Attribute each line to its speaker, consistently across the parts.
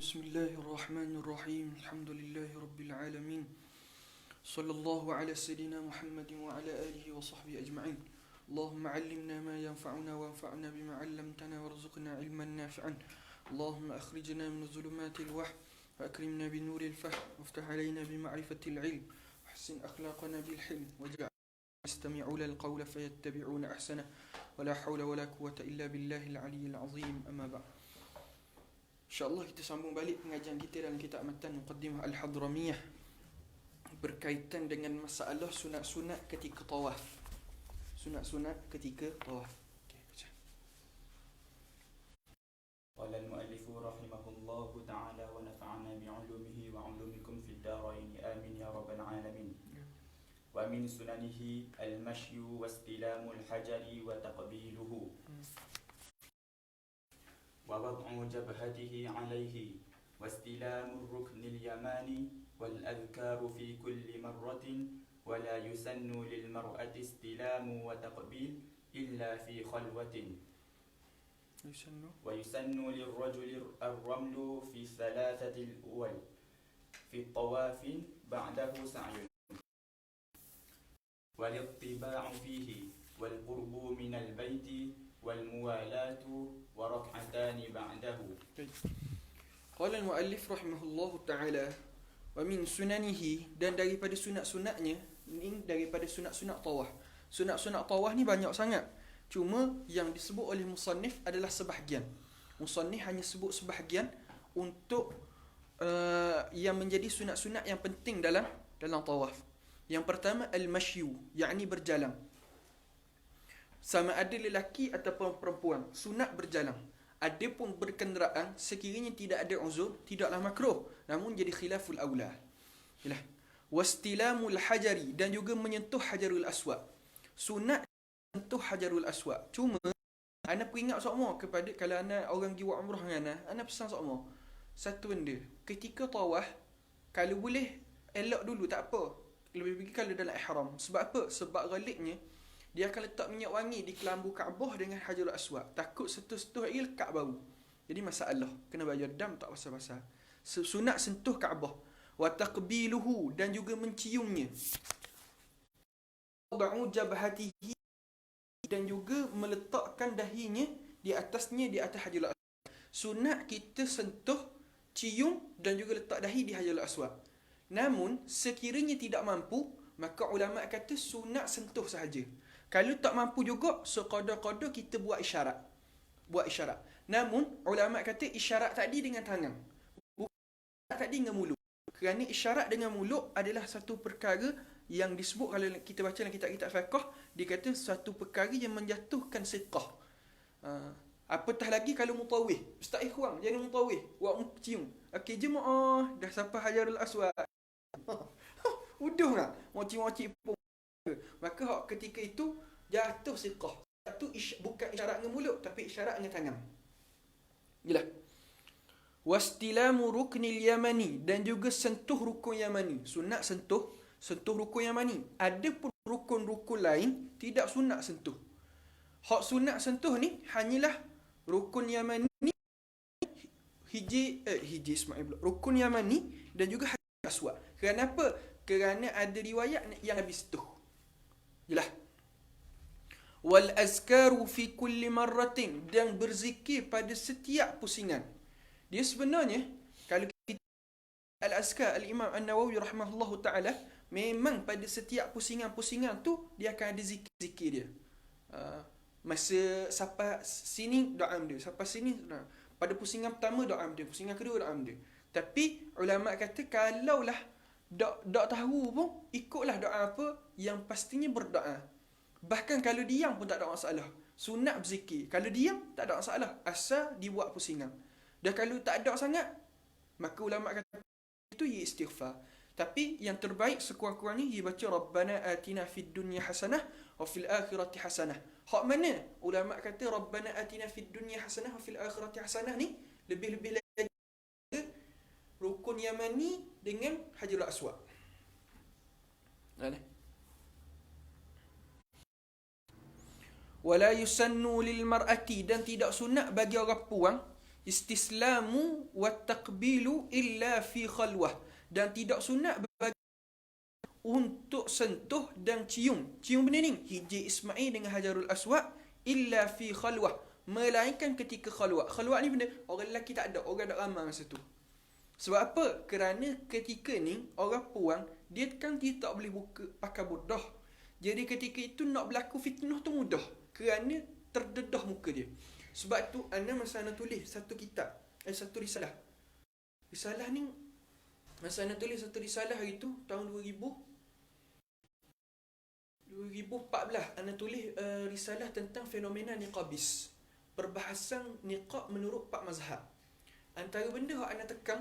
Speaker 1: بسم الله الرحمن الرحيم الحمد لله رب العالمين صلى الله على سيدنا محمد وعلى آله وصحبه أجمعين اللهم علمنا ما ينفعنا وانفعنا بما علمتنا وارزقنا علما نافعا اللهم أخرجنا من ظلمات الوحي وأكرمنا بنور الفهم وافتح علينا بمعرفة العلم وحسن أخلاقنا بالحلم واجعل يستمعون القول فيتبعون أحسنه ولا حول ولا قوة إلا بالله العلي العظيم أما بعد. InsyaAllah kita sambung balik pengajian kita dalam kitab Matan Muqaddimah Al-Hadramiyah berkaitan dengan masalah sunat-sunat ketika tawaf. Sunat-sunat ketika tawaf.
Speaker 2: قال المؤلف رحمه الله تعالى ونفعنا بعلومه وعلومكم في الدارين آمين يا رب العالمين. ومن سننه المشي واستلام الحجر وتقبيله ووضع جبهته عليه واستلام الركن اليماني والأذكار في كل مرة ولا يسن للمرأة استلام وتقبيل إلا في خلوة ويسن للرجل الرمل في الثلاثة الأول في الطواف بعده سعي والاطباع فيه والقرب من البيت والموالاة وركعتان بعده.
Speaker 1: قال المؤلف رحمه الله تعالى ومن سننه dan daripada sunat-sunatnya ini daripada sunat-sunat tawaf. Sunat-sunat tawaf ni banyak sangat. Cuma yang disebut oleh musannif adalah sebahagian. Musannif hanya sebut sebahagian untuk yang menjadi sunat-sunat yang penting dalam tawaf. Yang pertama al-mashyu, yakni berjalan. Sama ada lelaki ataupun perempuan, sunat berjalan. Adapun berkenderaan sekiranya tidak ada uzur, tidaklah makruh, namun jadi khilaful aula. Yalah. Wastilamul hajari, dan juga menyentuh hajarul aswad. Sunat menyentuh hajarul aswad. Cuma ana peringat semua kepada kalau ana orang pergi buat umrah dengan ana pesan semua. Satu benda, ketika tawaf kalau boleh elok dulu tak apa. Lebih baik kalau dalam ihram. Sebab apa? Sebab ghaliknya dia akan letak minyak wangi di kelambu Kaabah dengan Hajarul Aswad. Takut sentuh-sentuh lagi lekat bau. Jadi masalah. Kena bayar dam tak pasal-pasal. Sunat sentuh Kaabah. Wa taqbiluhu, dan juga menciumnya. Wada'u jabhatihi, dan juga meletakkan dahinya di atasnya, di atas Hajarul Aswad. Sunat kita sentuh, cium dan juga letak dahi di Hajarul Aswad. Namun sekiranya tidak mampu, maka ulama kata sunat sentuh sahaja. Kalau tak mampu juga, sekadar-kadar kita buat isyarat. Namun, ulama kata isyarat tadi dengan tangan. Bukan tadi dengan mulut. Kerana isyarat dengan mulut adalah satu perkara yang disebut, kalau kita baca dalam kitab-kitab fiqh, dia kata satu perkara yang menjatuhkan siqah. Apatah lagi kalau mutawih. Ustaz Ikhwan, jangan mutawih. Buat cium. Okey, jemaah. Dah sampai Hajarul Aswad. Uduh tak? Moci-moci pun. Maka ketika itu jatuh siqah. Jatuh bukan isyarat dengan mulut, tapi isyarat dengan tangan. Yalah. Wastilamu ruknil yamani, dan juga sentuh rukun yamani. Sunat sentuh rukun yamani. Ada pun rukun-rukun lain tidak sunat sentuh. Hak sunat sentuh ni hanyalah rukun yamani, hiji Ismail. Rukun yamani dan juga Hajarul Aswad. Kerana apa? Kerana ada riwayat yang habis tu. Jelah. Wal azkaru fi kulli marratin, dan berzikir pada setiap pusingan. Dia sebenarnya kalau kita al-azkar al-Imam An-Nawawi rahimahullahu taala, memang pada setiap pusingan-pusingan tu dia akan ada zikir dia. Masa sampai sini doa dia, sampai sini pada pusingan pertama doa dia, pusingan kedua doa dia. Tapi ulama kata kalaulah tak tahu pun ikutlah doa apa yang pastinya berdoa. Bahkan kalau diam pun tak ada masalah. Sunat berzikir. Kalau diam tak ada masalah, asal dibuat pusingan. Dan kalau tak ada sangat, maka ulama kata itu ia istighfar. Tapi yang terbaik sekurang-kurangnya ia baca Rabbana atina fid dunya hasanah wa fil akhirati hasanah. Hak mana? Ulama kata Rabbana atina fid dunya hasanah wa fil akhirati hasanah ni lebih-lebih lagi rukun yamani dengan Hajarul Aswad. Wala yusannu lil mar'ati, dan tidak sunat bagi orang puang Istislamu wa taqbilu illa fi khalwah. Dan tidak sunat bagi untuk sentuh dan cium. Cium benda ni, hijab Ismail dengan Hajarul Aswad, illa fi khalwah, melainkan ketika khalwah. Khalwah ni benda orang lelaki tak ada, orang tak ramai masa tu. Sebab apa? Kerana ketika ni orang puang dia kan dia tak boleh buka pakai budah. Jadi ketika itu nak berlaku fitnah tu mudah kerana terdedah muka dia. Sebab tu ana masa ana tulis satu kitab, satu risalah. Risalah ni masa ana tulis satu risalah hari tu tahun 2014 ana tulis risalah tentang fenomena niqabis. Perbahasan niqab menurut 4 mazhab. Antara benda yang ana tekan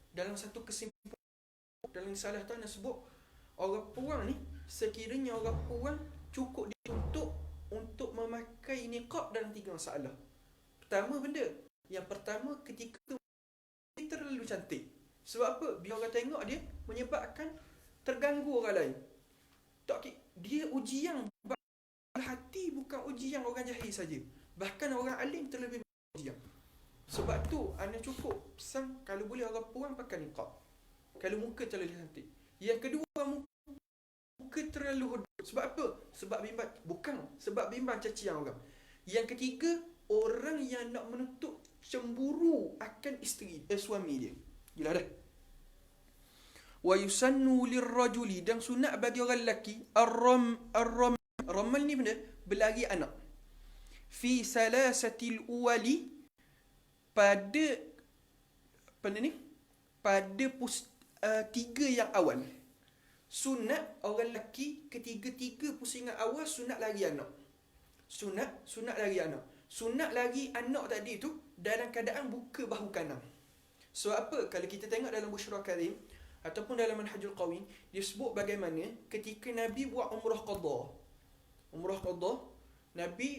Speaker 1: dalam satu kesimpulan dalam risalah tu ana sebut orang puang ni, sekiranya orang puang cukup dituntut untuk memakai niqab dalam 3 masalah. Pertama benda, yang pertama ketika dia terlalu cantik. Sebab apa? Bila orang tengok dia menyebabkan terganggu orang lain. Tak, dia ujian hati, bukan ujian orang jahil saja. Bahkan orang alim terlebih ujian. Sebab tu ana cukup pesan kalau boleh orang puang pakai niqab. Kalau muka terlalu cantik. Yang kedua, muka terlalu hodok. Sebab apa? Sebab bimbang, bukan sebab bimbang cacian orang. Yang ketiga, orang yang nak menutup cemburu akan isteri suami dia. Gila dah. Wa yusannu lirrajuli, dan sunat bagi orang lelaki ramal ni benda berlari anak. Fi salasatil uwali, pada tiga yang awal. Sunat orang lelaki ketiga-tiga pusingan awal sunat lari anak. Sunat lari anak. Sunat lari anak tadi tu dalam keadaan buka bahu kanan. So apa? Kalau kita tengok dalam Busyra Karim ataupun dalam Manhajul Qawin, dia sebut bagaimana ketika Nabi buat umrah qada.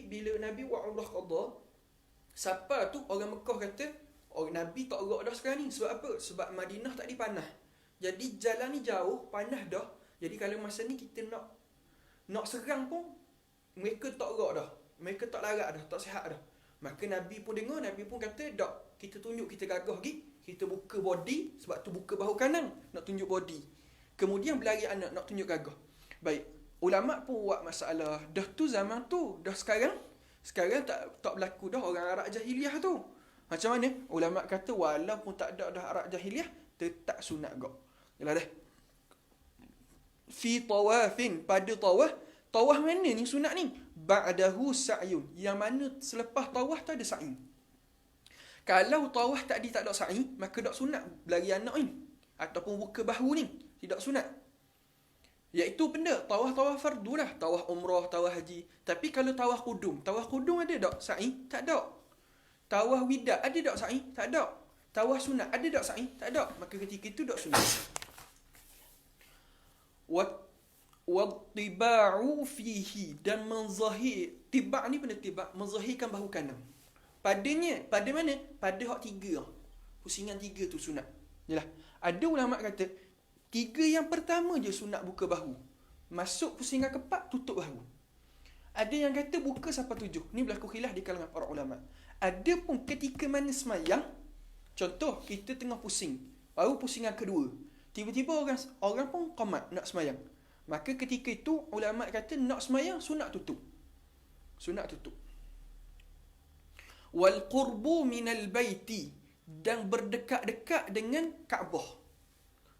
Speaker 1: Bila Nabi buat umrah qada, siapa tu orang Mekah kata, Nabi tak gerak dah sekarang ni. Sebab apa? Sebab Madinah tak dipanah. Jadi jalan ni jauh, panas dah. Jadi kalau masa ni kita nak serang pun, mereka tak gerak dah. Mereka tak larat dah, tak sihat dah. Maka Nabi pun dengar, Nabi pun kata, "Dak, kita tunjuk kita gagah lagi. Kita buka body." Sebab tu buka bahu kanan, nak tunjuk body. Kemudian berlari anak, nak tunjuk gagah. Baik, ulama pun buat masalah. Dah tu zaman tu, dah sekarang tak berlaku dah orang Arab jahiliah tu. Macam mana? Ulama kata walaupun tak ada dah Arab jahiliah, tetap sunat gak. Yalah dah. Fi tawafin, pada tawaf. Tawaf mana ni sunat ni? Ba'dahu sa'yun, yang mana selepas tawaf tu ada sa'i. Kalau tawaf tadi tak ada sa'i, maka tak sunat berlari anak ni ataupun buka bahu ni, tidak sunat. Iaitu benda tawaf fardu lah, tawaf umrah, tawaf haji. Tapi kalau tawaf qudum ada tak sa'i? Tak ada. Tawaf wida ada tak sa'i? Tak ada. Tawaf sunat ada tak sa'i? Tak ada. Maka ketika itu tak sunat. Wattiba'u fihi, dan menzahir. Tiba' ni benda tiba', menzahirkan bahu kanan. Pada mana? Pada hak 3. Pusingan 3 tu sunat. Yalah. Ada ulama kata 3 yang pertama je sunat buka bahu. Masuk pusingan keempat, tutup bahu. Ada yang kata buka sampai 7. Ni berlaku khilaf di kalangan para ulama. Ada pun ketika mana semayang, contoh kita tengah pusing, baru pusingan kedua, tiba-tiba orang pun qamat nak semayang. Maka ketika itu ulama kata nak semayang sunat tutup. Wal qurbu minal baiti, dan berdekat-dekat dengan Kaabah.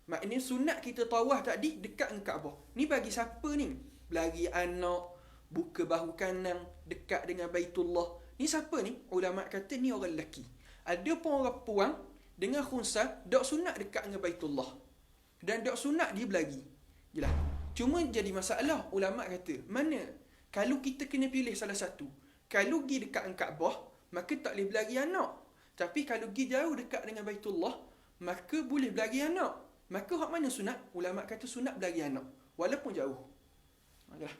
Speaker 1: Maknanya sunat kita tawaf tadi dekat dengan Kaabah. Ni bagi siapa ni? Belagi anak, buka bahu kanan, dekat dengan Baitullah. Ni siapa ni? Ulama kata ni orang lelaki. Ada pun orang puang dengan khunsa, dak sunat dekat dengan Baitullah. Dan dak sunat dia belagi. Jelas. Cuma jadi masalah, ulama kata, mana? Kalau kita kena pilih salah satu. Kalau pergi dekat dengan Kaabah, maka tak boleh berlari anak. Tapi kalau pergi jauh dekat dengan Baitullah, maka boleh berlari anak. Maka hak mana sunat? Ulama kata sunat berlari anak, walaupun jauh. Adalah.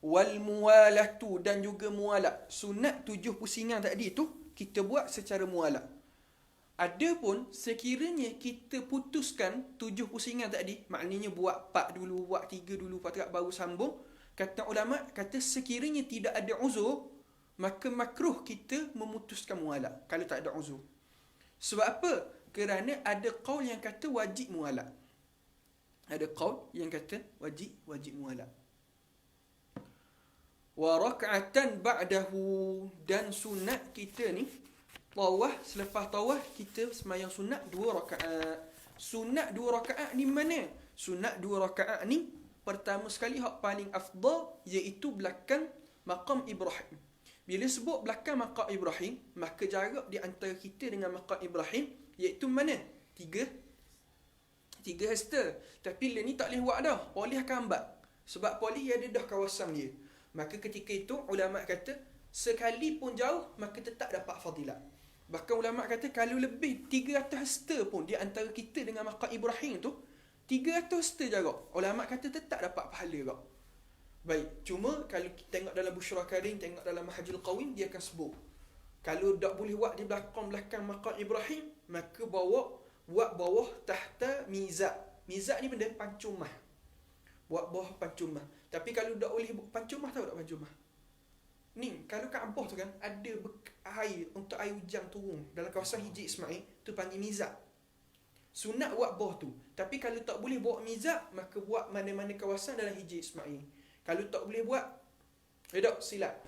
Speaker 1: Wal muwalatu, dan juga muwalat. Sunat 7 pusingan tadi tu kita buat secara muwalat. Adapun sekiranya kita putuskan 7 pusingan tadi, maknanya buat 4 dulu, buat 3 dulu, lepas baru sambung. Kata ulama, kata sekiranya tidak ada uzur, maka makruh kita memutuskan mualak kalau tak ada uzur. Sebab apa? Kerana ada qaul yang kata wajib mualak. Ada qaul yang kata wajib mualak. Wa rak'atan ba'dahu, dan sunat kita ni tawaf, selepas tawaf kita sembahyang sunat 2 rakaat. Sunat 2 rakaat ni mana? Sunat 2 rakaat ni pertama sekali hak paling afdal iaitu belakang maqam Ibrahim. Bila sebut belakang maqam Ibrahim, maka jarak di antara kita dengan maqam Ibrahim iaitu mana? 3 hasta. Tapi dia ni tak boleh buat dah. Polis akan hambat. Sebab polis ada dah kawasan dia. Maka ketika itu ulama kata sekalipun jauh maka tetap dapat fadilat. Bahkan ulama kata kalau lebih 300 hasta pun di antara kita dengan maqam Ibrahim tu, 300 hasta jarak, ulama kata tetap dapat pahala kau. Baik, cuma kalau kita tengok dalam Busyra Karim, tengok dalam Mahajul Qawim, dia akan sebut kalau tak boleh buat di belakang maqam Ibrahim, maka buat bawah tahta mizab. Mizab ni benda pancumah. Buat bawah pancumah. Tapi kalau tak boleh pancumah, tahu tak pancumah? Ni, kalau Kaabah tu kan ada air untuk air hujan turun dalam kawasan Hijri Ismail, tu panggil mizab. Sunat buat bawah tu. Tapi kalau tak boleh buat mizab, maka buat mana-mana kawasan dalam Hijri Ismail. Kalau tak boleh buat, tak silap.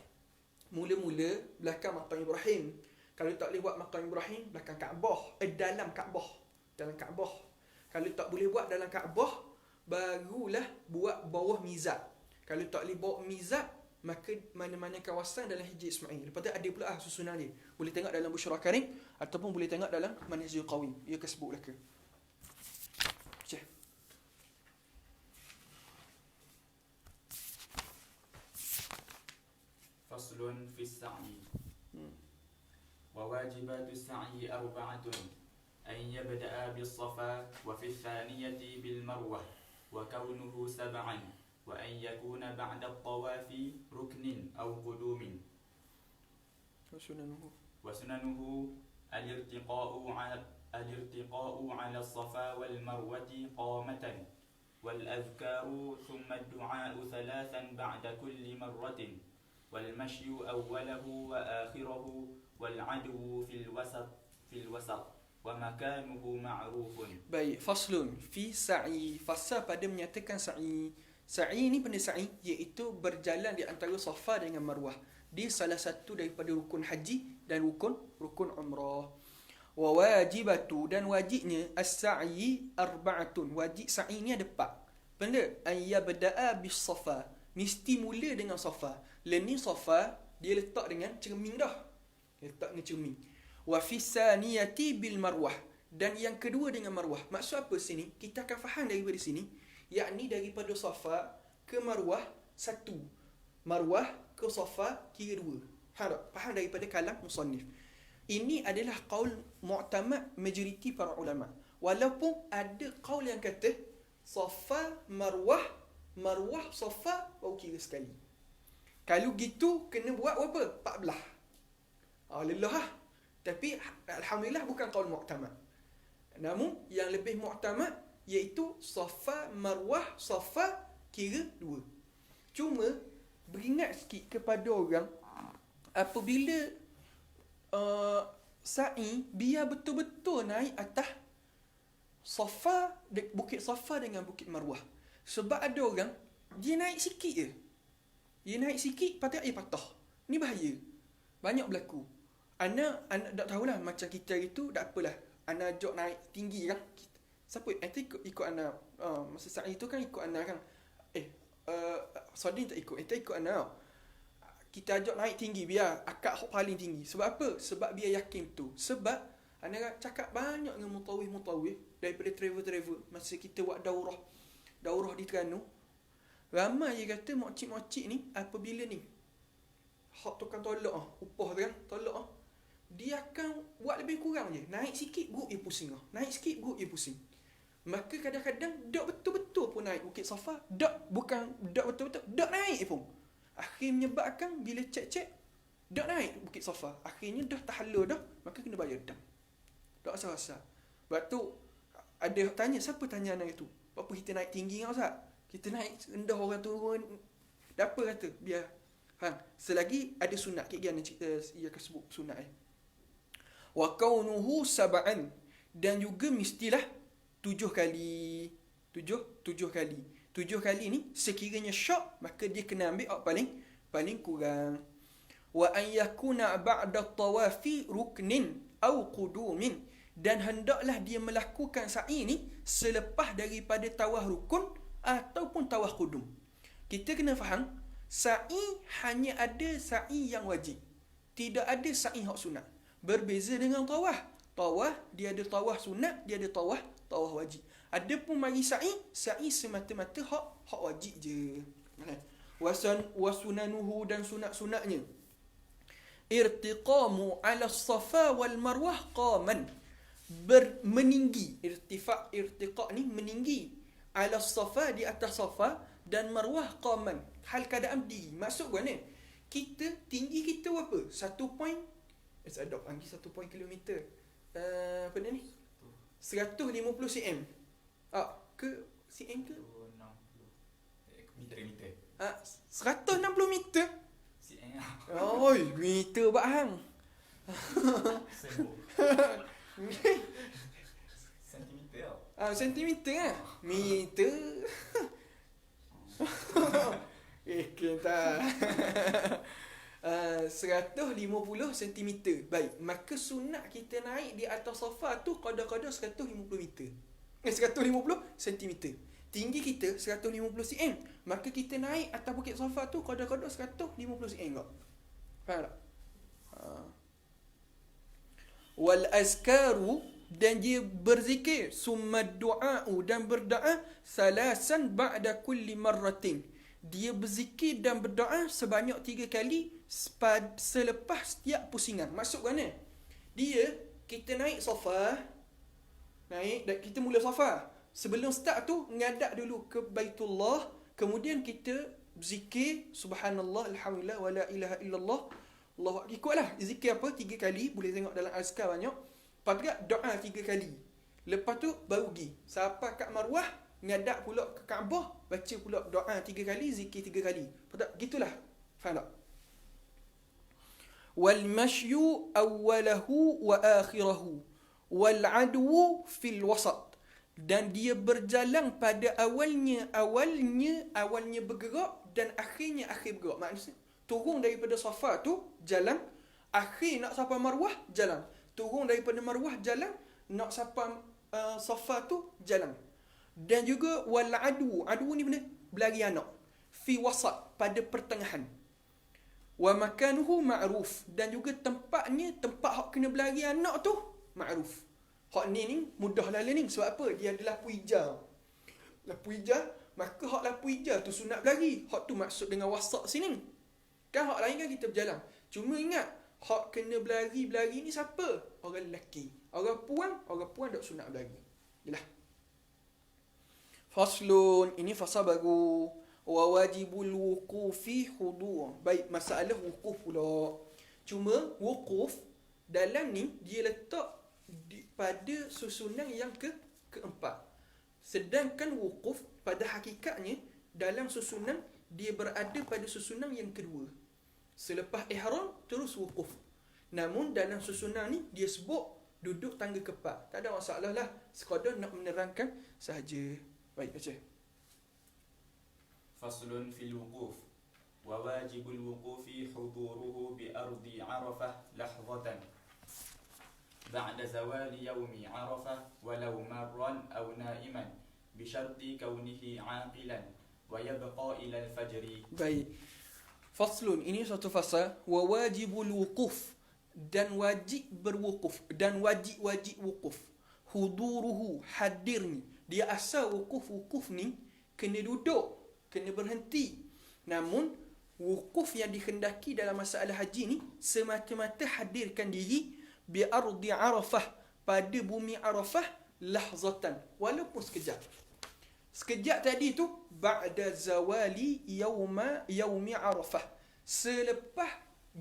Speaker 1: Mula-mula belakang maqam Ibrahim. Kalau tak boleh buat maqam Ibrahim, belakang Kaabah, dalam Kaabah. Dalam Kaabah. Kalau tak boleh buat dalam Kaabah, barulah buat bawah mizab. Kalau tak boleh bawa mizab, maka mana-mana kawasan dalam Hijri Ismail. Lepas tu ada pula susunan dia. Boleh tengok dalam Busyra Karim ataupun boleh tengok dalam Manhajul Qawim. Ia akan sebut belaka. Cik.
Speaker 2: Faslun fi as-sa'i. Wa wajibatu as-sa'i 4. An yabda'a bis-safa wa fi ath-thaniyati bil-marwah wa kaunuhu 7. وأن يكون بعد الطواف ركن أو قدوم. وسننه الارتقاء على الصفا والمروة قامة، والأذكار ثم الدعاء 3 بعد كل مرة، والمشي أوله وآخره، والعدو في الوسط ومكانه معروف.
Speaker 1: Baik, faslun fi sa'i. Fasal pada menyatakan sa'i. Sa'i ni benda sa'i iaitu berjalan di antara Safa dengan Marwah. Dia salah satu daripada rukun haji dan rukun umrah. Wa wajibatu, dan wajibnya as-sa'i 4. Wajib sa'i ni ada 4. Benda an yabda'a bis Safa, mesti mula dengan Safa. Ni Safa dia letak dengan cermin dah. Letak dengan cermin. Wa fi saniyati bil Marwah, dan yang kedua dengan Marwah. Maksud apa sini? Kita akan faham daripada sini. Yakni daripada Safa ke Marwah 1, Marwah ke Safa kira 2. Faham daripada kalam musannif. Ini adalah qaul mu'tamad majoriti para ulama. Walaupun ada qaul yang kata Safa Marwah, Marwah Safa baru kira sekali. Kalau gitu kena buat berapa? 14. Lelah lah. Tapi alhamdulillah bukan qaul mu'tamad. Namun yang lebih mu'tamad iaitu Safa, Marwah, Safa kira 2. Cuma beringat sikit kepada orang, apabila sa'i, biar betul-betul naik atas Safa, Bukit Safa dengan Bukit Marwah. Sebab ada orang dia naik sikit je. Dia naik sikit patut dia patah. Ni bahaya. Banyak berlaku. Ana tak tahulah, macam kita itu tak apalah. Ana ajak naik tinggi kan. Siapa? Nanti ikut anak. Masa saat itu kan ikut anak kan. Sodin tak ikut. Nanti ikut anak. Kita ajak naik tinggi biar akak paling tinggi. Sebab apa? Sebab biar yakin tu. Sebab anak cakap banyak dengan mutawif daripada travel. Masa kita buat daurah di Terengganu. Ramai je kata makcik-makcik ni apabila ni hak tukang tolak upah tu kan, tolak dia akan buat lebih kurang je. Naik sikit perut dia pusing. Naik sikit perut dia pusing. Maka kadang-kadang dak betul-betul pun naik Bukit Safa, dak betul-betul, dak naik pun. Akhirnya menyebabkan bila cek-cek dak naik Bukit Safa. Akhirnya dah tahala dah, maka kena bayar dam. Tak asal-asal. Sebab tu ada tanya, siapa tanya anak itu? Apa kita naik tinggi kan Ustaz? Kita naik rendah orang turun. Dak apa kata? Biar Faham? Selagi ada sunat, kita ia akan sebut sunat. Wa kaunuhu sab'an, dan juga mestilah 7 kali. 7 kali. 7 kali ni sekiranya syak, maka dia kena ambil paling kurang. Wa an yakuna ba'da tawafi ruknin au qudumin, dan hendaklah dia melakukan sa'i ni selepas daripada tawaf rukun ataupun tawaf qudum. Kita kena faham, sa'i hanya ada sa'i yang wajib. Tidak ada sa'i hak sunat. Berbeza dengan tawaf. Tawaf dia ada tawaf sunat, dia ada tawaf wajib. Adapun mari sa'i semata-mata hak wajib je. Wasunanuhu, dan sunat-sunatnya. Irtiqamu ala safa wal marwah qaman, meninggi. Irtiqa ni meninggi. Ala safa, di atas safa, dan marwah qaman, hal keadaan berdiri. Maksud mana? Kita tinggi kita berapa? 1 kilometer. Apa ni? 150 cm. Ke cm ke?
Speaker 2: 160 meter.
Speaker 1: 160 meter.
Speaker 2: cm.
Speaker 1: Oi, meter bahang.
Speaker 2: Sentimeter.
Speaker 1: Sentimeter ah. Meter. Kita 150 cm. Baik, maka sunat kita naik di atas sofa tu kadar-kadar 150 meter. 150 cm. Tinggi kita 150 cm. Maka kita naik atas bukit sofa tu kadar-kadar 150 cm kau. Faham tak? Wal azkaru, dan dia berzikir, summa du'a'u, dan berdoa, salasan ba'da kulli marratin. Dia berzikir dan berdoa sebanyak 3 kali selepas setiap pusingan. Maksud mana? Kita naik sofa, kita mula sofa. Sebelum start tu, ngadap dulu ke Baitullah, kemudian kita berzikir, subhanallah, alhamdulillah, wa la ilaha illallah, Allahu akbar. Ikutlah zikir apa? 3 kali, boleh tengok dalam azkar banyak. Lepas tu doa 3 kali. Lepas tu baru pergi sampai kat Marwah, ngadap pula ke Kaabah, baca pula doa 3 kali, zikir 3 kali. Gitulah. Faham tak? Wal mashyu awwalahu wa akhirahu wal adwu fil wasat, dan dia berjalan pada awalnya bergerak dan akhir bergerak. Maksudnya turun daripada Safa tu jalan, akhir nak sampai Marwah jalan. Turun daripada Marwah jalan, nak sampai Safa tu jalan. Dan juga wal adu ni benda berlari anak. Fi wasat, pada pertengahan. Wa makanuhu ma'ruf, dan juga tempat hak kena berlari anak tu ma'ruf. Hak ni mudah lalu ni. Sebab apa? Dia adalah puija. Lapu hijau, maka hak lapu hijau tu sunat berlari. Hak tu maksud dengan wasat sini. Kan hak lain kan kita berjalan. Cuma ingat, hak kena berlari ni siapa? Orang lelaki. Orang puan tak sunat berlari. Yalah. Faslun, ini fasal baru. Wa wajibul wuqufi hudur. Baik, masalah wukuf pula. Cuma wukuf dalam ni dia letak pada susunan yang keempat. Sedangkan wukuf pada hakikatnya dalam susunan dia berada pada susunan yang kedua. Selepas ihram terus wukuf. Namun dalam susunan ni dia sebut duduk tangga keempat. Tak ada masalah lah. Sekadar nak menerangkan sahaja. Baik, baca.
Speaker 2: Faslun fil wuquf. Wa wajibul wuqufi huduruhu bi ardi Arafah lahzatan ba'da zawali yawmi Arafah walau marran aw na'iman bi syarti kaunihi 'aqilan wa yabqa ila al-fajri.
Speaker 1: Baik. Faslun, ini satu fasal. Wa wajibul wuquf, dan wajib berwukuf, dan wajib wukuf. Huduruhu, hadirnya. Dia asal wukuf ni kena duduk, kena berhenti. Namun wukuf yang dikhendaki dalam masalah haji ni semata-mata hadirkan diri bi ardi Arafah, pada bumi Arafah, lahzatan, walaupun sekejap. Sekejap tadi tu ba'da zawali yaumi Arafah, selepas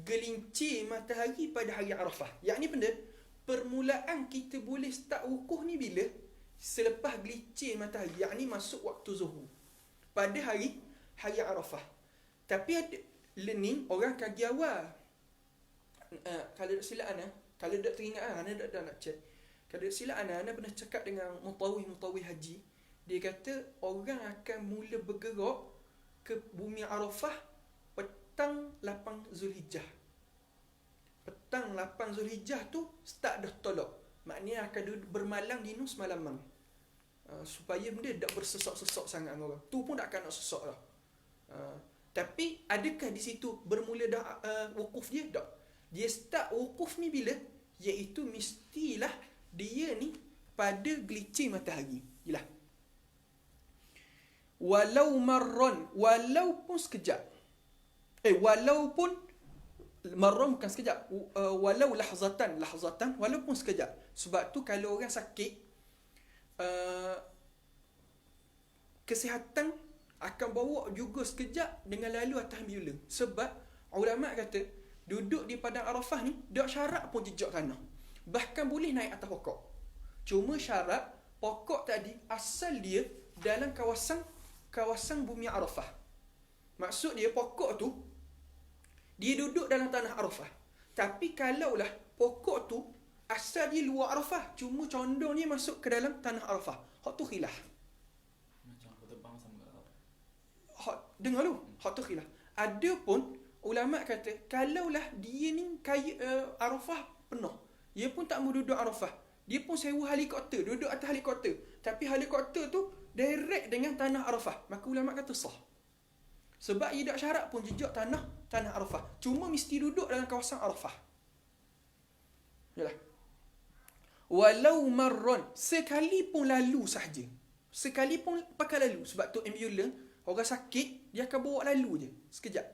Speaker 1: gelincir matahari pada hari Arafah. Yakni benda, permulaan kita boleh start wukuf ni bila? Selepas gelincir matahari, yakni masuk waktu zuhur pada hari Arafah. Tapi learning orang kaki awal. Kalau tak silap ana, kalau tak teringat ana dah nak check. Kalau tak silap ana pernah cakap dengan mutawih haji. Dia kata orang akan mula bergerak ke bumi Arafah petang 8 Zulhijjah. Petang 8 Zulhijjah tu start dah tolak. Maknanya akan bermalang di nus malaman. Supaya benda tak bersesok-sesok sangat dengan orang. Tu pun tak akan nak sesok dah. Tapi adakah di situ bermula dah wukuf dia? Tak. Dia start wukuf ni bila? Iaitu mestilah dia ni pada gelincir matahari. Jelas. Walau marron, walaupun sekejap. Walaupun marron bukan sekejap. Walau lahzatan, walaupun sekejap. Sebab tu kalau orang sakit, kesihatan akan bawa juga sekejap dengan lalu atas ambulans. Sebab ulama kata duduk di padang Arafah ni tak syarat pun jejak tanah. Bahkan boleh naik atas pokok. Cuma syarat pokok tadi asal dia dalam kawasan bumi Arafah. Maksud dia pokok tu dia duduk dalam tanah Arafah. Tapi kalaulah pokok tu asal dia luar Arafah, cuma condong dia masuk ke dalam tanah Arafah, hak tu khilaf.
Speaker 2: Macam aku terbang sama kat Arafah.
Speaker 1: Hak dengar lu, hak tu khilaf. Ada pun ulama kata kalaulah dia ni Arafah penuh, dia pun tak mau duduk Arafah, dia pun sewa helikopter, duduk atas helikopter, tapi helikopter tu direct dengan tanah Arafah, maka ulama kata sah. Sebab ia tak syarat pun jejak tanah Arafah, cuma mesti duduk dalam kawasan Arafah. Yalah. Walau marron, sekali pun lalu sahaja. Sekali pun pakai lalu. Sebab tu ambulans, orang sakit, dia akan bawa lalu je. Sekejap.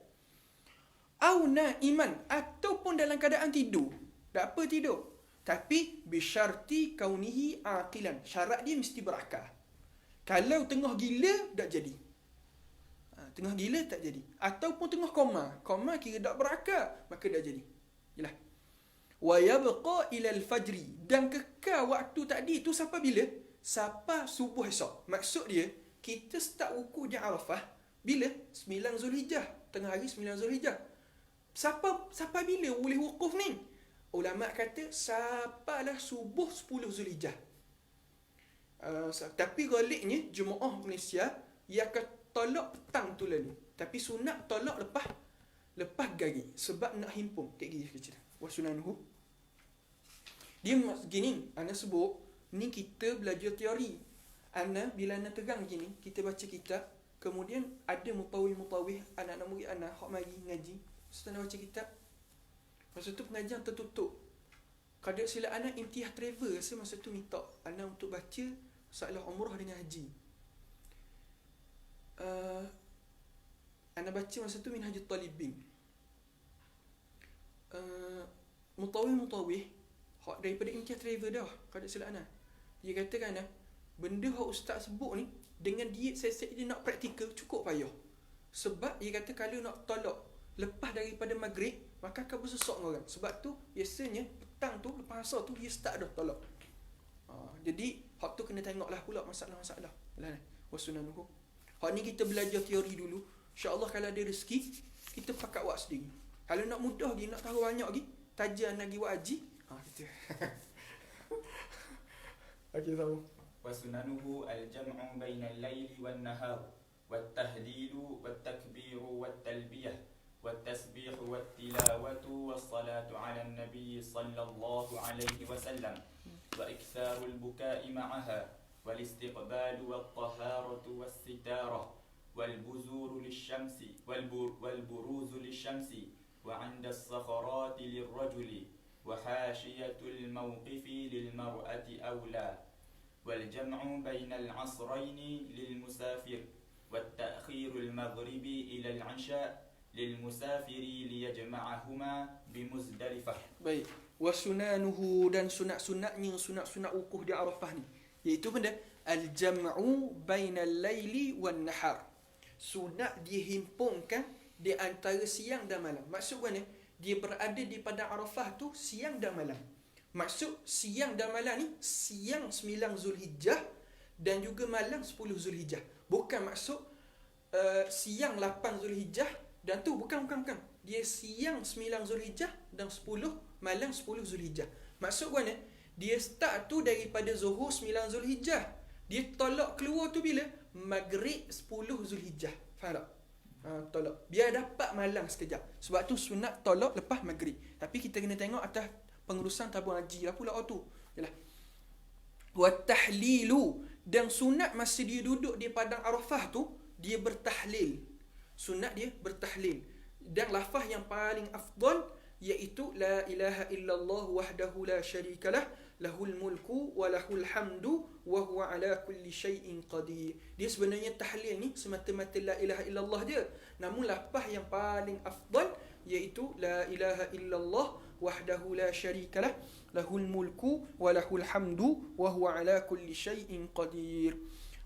Speaker 1: Au naiman, ataupun dalam keadaan tidur. Tak apa tidur. Tapi, bisyarti kaunihi aqilan. Syarat dia mesti berakal. Kalau tengah gila, tak jadi. Tengah gila, tak jadi. Ataupun tengah koma. Koma kira tak berakal, maka tak jadi. Yalah. Wa yabqa ila al-fajri, dan kekal waktu tadi tu sampai bila? Sampai subuh esok. Maksud dia kita start wukuf di Arafah bila? 9 Zulhijjah, tengah hari 9 Zulhijjah. Sampai bila boleh wukuf ni? Ulama kata sampailah subuh 10 Zulhijjah. Tapi galiknya jemaah Malaysia ia akan tolak petang tu lalu. Tapi sunat tolak lepas gari sebab nak himpun kat gigi kecil. Wasunanuhu. Dia gini, ana sebut ni kita belajar teori. Ana bila ana terang gini, kita baca kitab, kemudian ada mutawih anak-anak murid ana hak mari ngaji, setelah baca kitab. Masa tu pengajian tertutup. Kada silap ana imtihan travel rasa masa tu minta ana untuk baca masalah umrah dengan haji. Ana baca masa tu Minhajut Talibin. Mutawih hak daripada imtihan travel dah, kada silap ana. Dia katakan benda hak ustaz sebut ni dengan dia set dia nak praktikal cukup payah. Sebab dia kata kalau nak tolak lepas daripada maghrib maka akan bersesok dengan orang. Sebab tu biasanya petang tu lepas asar tu dia start dah tolak. Jadi hak tu kena tengoklah pula masalah-masalah. Wasunanuhu. Hak ni kita belajar teori dulu. InsyaAllah kalau ada rezeki kita pakat buat sendiri. Kalau nak mudah lagi, nak tahu banyak lagi, tajian lagi buat haji. Gitu. Okey, tahu.
Speaker 2: Wasunanuhu al-jam'u baina al-laili wan-nahar, wat-tahlilu wat-takbiru wat-talbiyah, wat-tasbihu wat-tilawatu was-salatu 'ala an-nabi sallallahu alaihi wasallam, wa iktharu al-buka'i ma'aha, wal-istiqbalu wat-taharatu was-sitarah, wal-buzuru lish-shamsi wal-buruzu lish-shamsi, وعند الصخرات للرجل وحاشية الموقف للمرأة أولى والجمع بين العصرين للمسافر والتأخير المغرب إلى العشاء للمسافر ليجمعهما بمزدلفة.
Speaker 1: Baik. Wasunanuhu, dan sunat-sunatnya, sunat-sunat wukuf di Arafah ni, iaitu benda al-jam'u bainal laili wan nahar. Sunat dihimpunkan di antara siang dan malam. Maksud mana? Dia berada di padang Arafah tu siang dan malam. Maksud siang dan malam ni siang 9 Zulhijjah dan juga malam 10 Zulhijjah. Bukan maksud siang 8 Zulhijjah Dan tu bukan. Dia siang 9 Zulhijjah dan 10 malam 10 Zulhijjah. Maksud mana? Dia start tu daripada Zuhur 9 Zulhijjah. Dia tolak keluar tu bila? Maghrib 10 Zulhijjah. Faham tak? Tolak. Biar dapat malam sekejap. Sebab tu sunat tolak lepas maghrib. Tapi kita kena tengok atas pengurusan tabung haji lah pula tu. Yalah. Wa tahlilu, dan sunat masa dia duduk di padang Arafah tu, dia bertahlil. Sunat dia bertahlil. Dan lafaz yang paling afdal iaitu la ilaha illallah wahdahu la syarikalah lahul mulku wa lahul hamdu wa huwa ala kulli syai'in qadir. Dia sebenarnya tahlil ni semata-mata la ilaha illallah dia. Namun lafaz yang paling afdal iaitu la ilaha illallah wahdahu la syarikalah lahul mulku wa lahul hamdu wa huwa ala kulli syai'in qadir.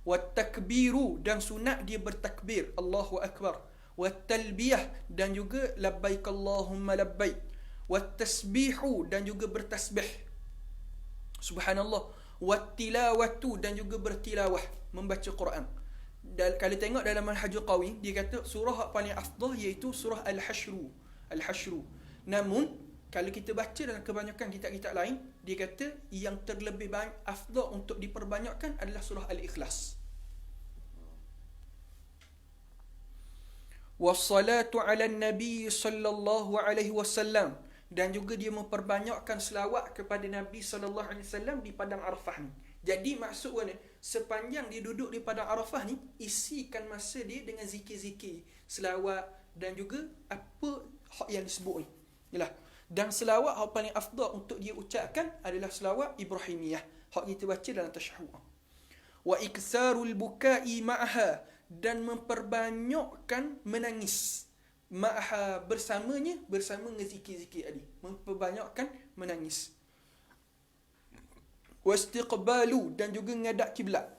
Speaker 1: Wat takbiru, dan sunat dia bertakbir, Allahu akbar. Wat talbiyah, dan juga labbaik Allahumma labbaik. Wat tasbihu, dan juga bertasbih, subhanallah. Wat tilawatu, dan juga bertilawah, membaca Quran. Dan kalau tengok dalam Manhajul Qawi, dia kata surah yang paling afdal iaitu surah Al-Hasyru. Namun kalau kita baca dalam kebanyakan kitab-kitab lain, dia kata yang terlebih banyak afdal untuk diperbanyakkan adalah surah Al-Ikhlas. Wassalatu ala Nabi sallallahu alaihi wasallam, dan juga dia memperbanyakkan selawat kepada Nabi sallallahu alaihi wasallam di padang Arafah ni. Jadi maksud mana? Sepanjang dia duduk di padang Arafah ni, isikan masa dia dengan zikir-zikir, selawat dan juga apa yang disebut ni. Yalah. Dan selawat yang paling afdal untuk dia ucapkan adalah selawat Ibrahimiyah, hak kita baca dalam tasyahud. Wa iksarul bukai ma'aha, dan memperbanyakkan menangis ma'aha, bersama dengan zikir-zikir tadi, memperbanyakkan menangis. Wastiqbalu, dan juga ngadap kiblat.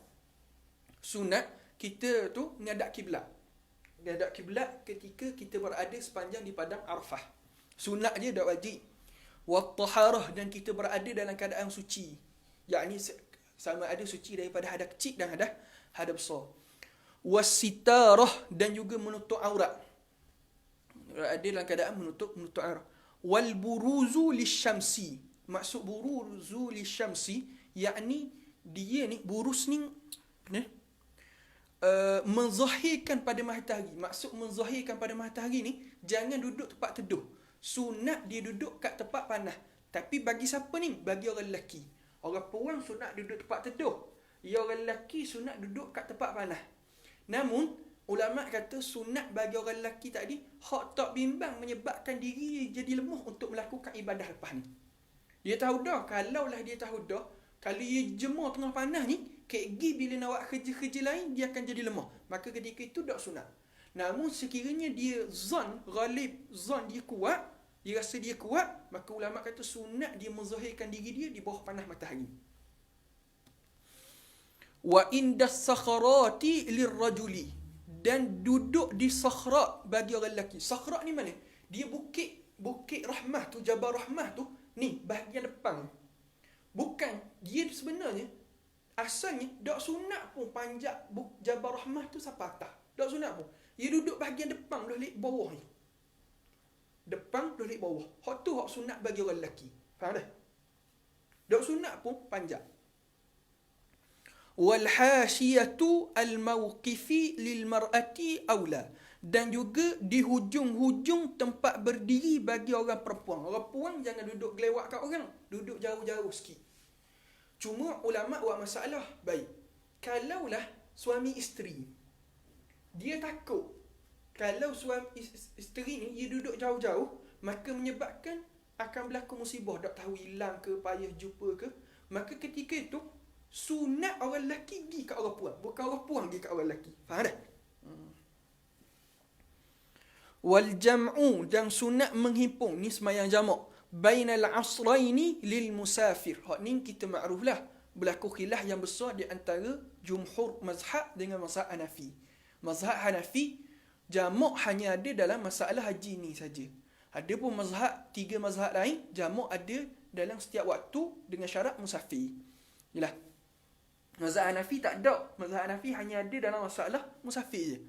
Speaker 1: Sunat kita tu ngadap kiblat. Ngadap kiblat ketika kita berada sepanjang di padang Arafah. Sunat dia tak wajib. Wat-taharah, dan kita berada dalam keadaan suci. Yakni sama ada suci daripada hadas kecil dan hadas besar. Was-sitarah, dan juga menutup aurat. Berada dalam keadaan menutup aurat. Wal buruzu lisyamsi. Maksud buruzu lisyamsi, yakni dia ni buruz ni menzahirkan pada matahari. Maksud menzahirkan pada matahari ni, jangan duduk tempat teduh. Sunat dia duduk kat tempat panas. Tapi bagi siapa ni? Bagi orang lelaki. Orang perempuan sunat duduk tempat teduh. Orang lelaki sunat duduk kat tempat panas. Namun ulama kata sunat bagi orang lelaki tadi hak tak bimbang menyebabkan diri jadi lemah untuk melakukan ibadah lepas ni. Dia tahu dah, kalaulah dia tahu dah, kalau dia jemur tengah panas ni, kegi bila nak buat kerja-kerja lain, dia akan jadi lemah. Maka ketika itu tak sunat. Namun sekiranya dia ghalib zon dia kuat, dia rasa dia kuat, maka ulama kata sunat dia menzahirkan diri dia di bawah panas matahari. Wa indas sakharati lirrajuli, dan duduk di sakhra bagi orang lelaki. Sakhra ni mana? Dia bukit Rahmah tu, Jabal Rahmah tu, ni bahagian depan. Bukan, dia sebenarnya asalnya tak sunat pun panjat Jabal Rahmah tu sampai atas. Tak sunat pun. Dia duduk bahagian depan, dah lek bawah ni. Depan dah lek bawah. Hak tu hak sunat bagi orang lelaki. Faham dah? Tak sunat pun panjat. Wal hashiyatu al mawqifi lil mar'ati aula, dan juga di hujung-hujung tempat berdiri bagi orang perempuan. Orang perempuan jangan duduk gelewak kat orang, duduk jauh-jauh sikit. Cuma ulama buat masalah, baik. Kalaulah suami isteri, dia takut kalau suami isteri ni dia duduk jauh-jauh, maka menyebabkan akan berlaku musibah, tak tahu hilang ke, payah jumpa ke. Maka ketika itu sunat orang lelaki pergi kat orang puan, bukan orang puan pergi kat orang lelaki. Faham tak? Wal jam'u, dan sunat menghimpun, ni sembahyang jamak, bainal asraini lil musafir. Hak ni kita makruf lah, berlaku khilaf yang besar di antara jumhur mazhab dengan mazhab Hanafi. Mazhab Hanafi jamak hanya ada dalam masalah haji ni saja. Ada pun tiga mazhab lain jamak ada dalam setiap waktu dengan syarat musafir. Yalah. Mazhab Hanafi tak ada. Mazhab Hanafi hanya ada dalam masalah musafir je.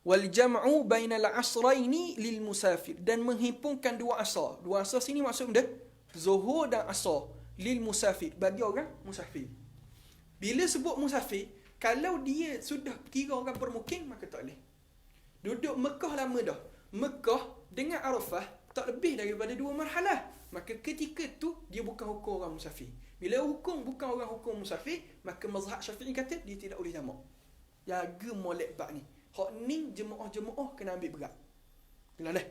Speaker 1: Wal jam'u bainal asraini lil musafir, dan menghimpunkan dua asar. Dua asar sini maksud dia zuhur dan asar lil musafir, bagi orang musafir. Bila sebut musafir, kalau dia sudah kira orang bermukim, maka tak boleh. Duduk Mekah lama dah. Mekah dengan Arafah tak lebih daripada 2 marhalah. Maka ketika tu dia bukan hukum orang musafir. Bila hukum bukan orang hukum musafir, maka mazhab Syafi'i kata dia tidak boleh jamak. Jaga molek bab ni. Hak ni jemaah-jemaah kena ambil berat. Jelas dah.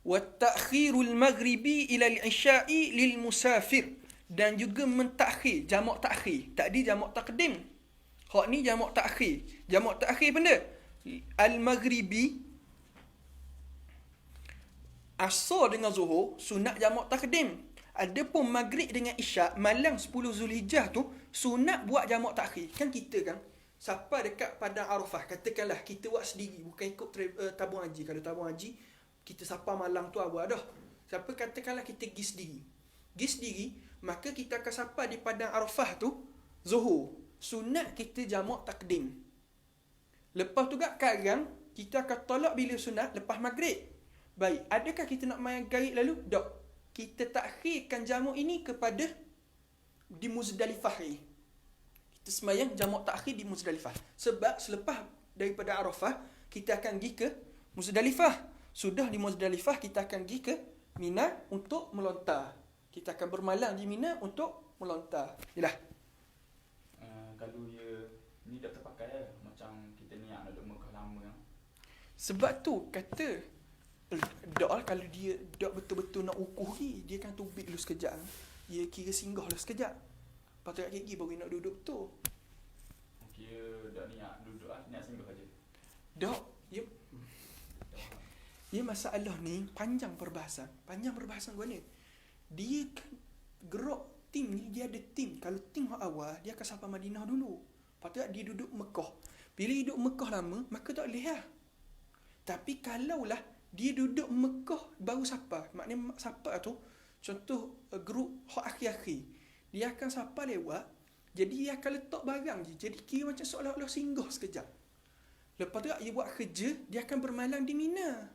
Speaker 1: Wa ta'khirul maghribi ila al-isya'i lil musafir, dan juga mentakhir, jamak takhir. Tadi jamak takdim. Hak ni jamak takhir. Jamak takhir benda al-maghribi, asar dengan zuhur sunat jamak takdim. Adapun maghrib dengan isyak malam 10 Zulhijjah tu sunat buat jamak takhir. Kan kita kan siapa dekat padang Arafah, katakanlah kita buat sendiri, bukan ikut tabung haji. Kalau tabung haji kita siapa malam tu apa dah. Siapa katakanlah kita pergi sendiri. Pergi sendiri, maka kita akan siapa di padang Arafah tu zuhur. Sunat kita jamak takdim. Lepas tu gak kadang kita akan tolak bila sunat lepas maghrib. Baik, adakah kita nak main gaib lalu? Tak. Kita takhirkan jamak ini kepada di Muzdalifah ni. Kita sembahyang jamak takhir di Muzdalifah. Sebab selepas daripada Arafah, kita akan pergi ke Muzdalifah. Sudah di Muzdalifah, kita akan pergi ke Mina untuk melontar. Kita akan bermalam di Mina untuk melontar. Yalah.
Speaker 2: Kalau dia ni tak terpakai lah. Macam kita niat nak duduk Mekah lama kan.
Speaker 1: Sebab tu kata dak lah, kalau dia dak betul-betul nak ukuh ni, dia kan tubik lu sekejap. Dia kira singgah lu sekejap. Lepas tu kat gigi baru nak duduk tu.
Speaker 2: Kira dak niat duduk lah, niat singgah aja.
Speaker 1: Dak, dia masalah ni panjang perbahasan. Panjang perbahasan gua ni. Dia kan gerak tim ni, dia ada tim. Kalau tim awal, dia akan sampai Madinah dulu. Lepas tu dia duduk Mekah. Bila duduk Mekah lama, maka tak boleh lah. Tapi kalaulah dia duduk Mekah baru sapa, maknanya sapa tu contoh grup hak akhir-akhir, dia akan sapa lewat, jadi dia akan letak barang je, jadi kira macam seolah-olah singgah sekejap. Lepas tu dia buat kerja, dia akan bermalam di Mina.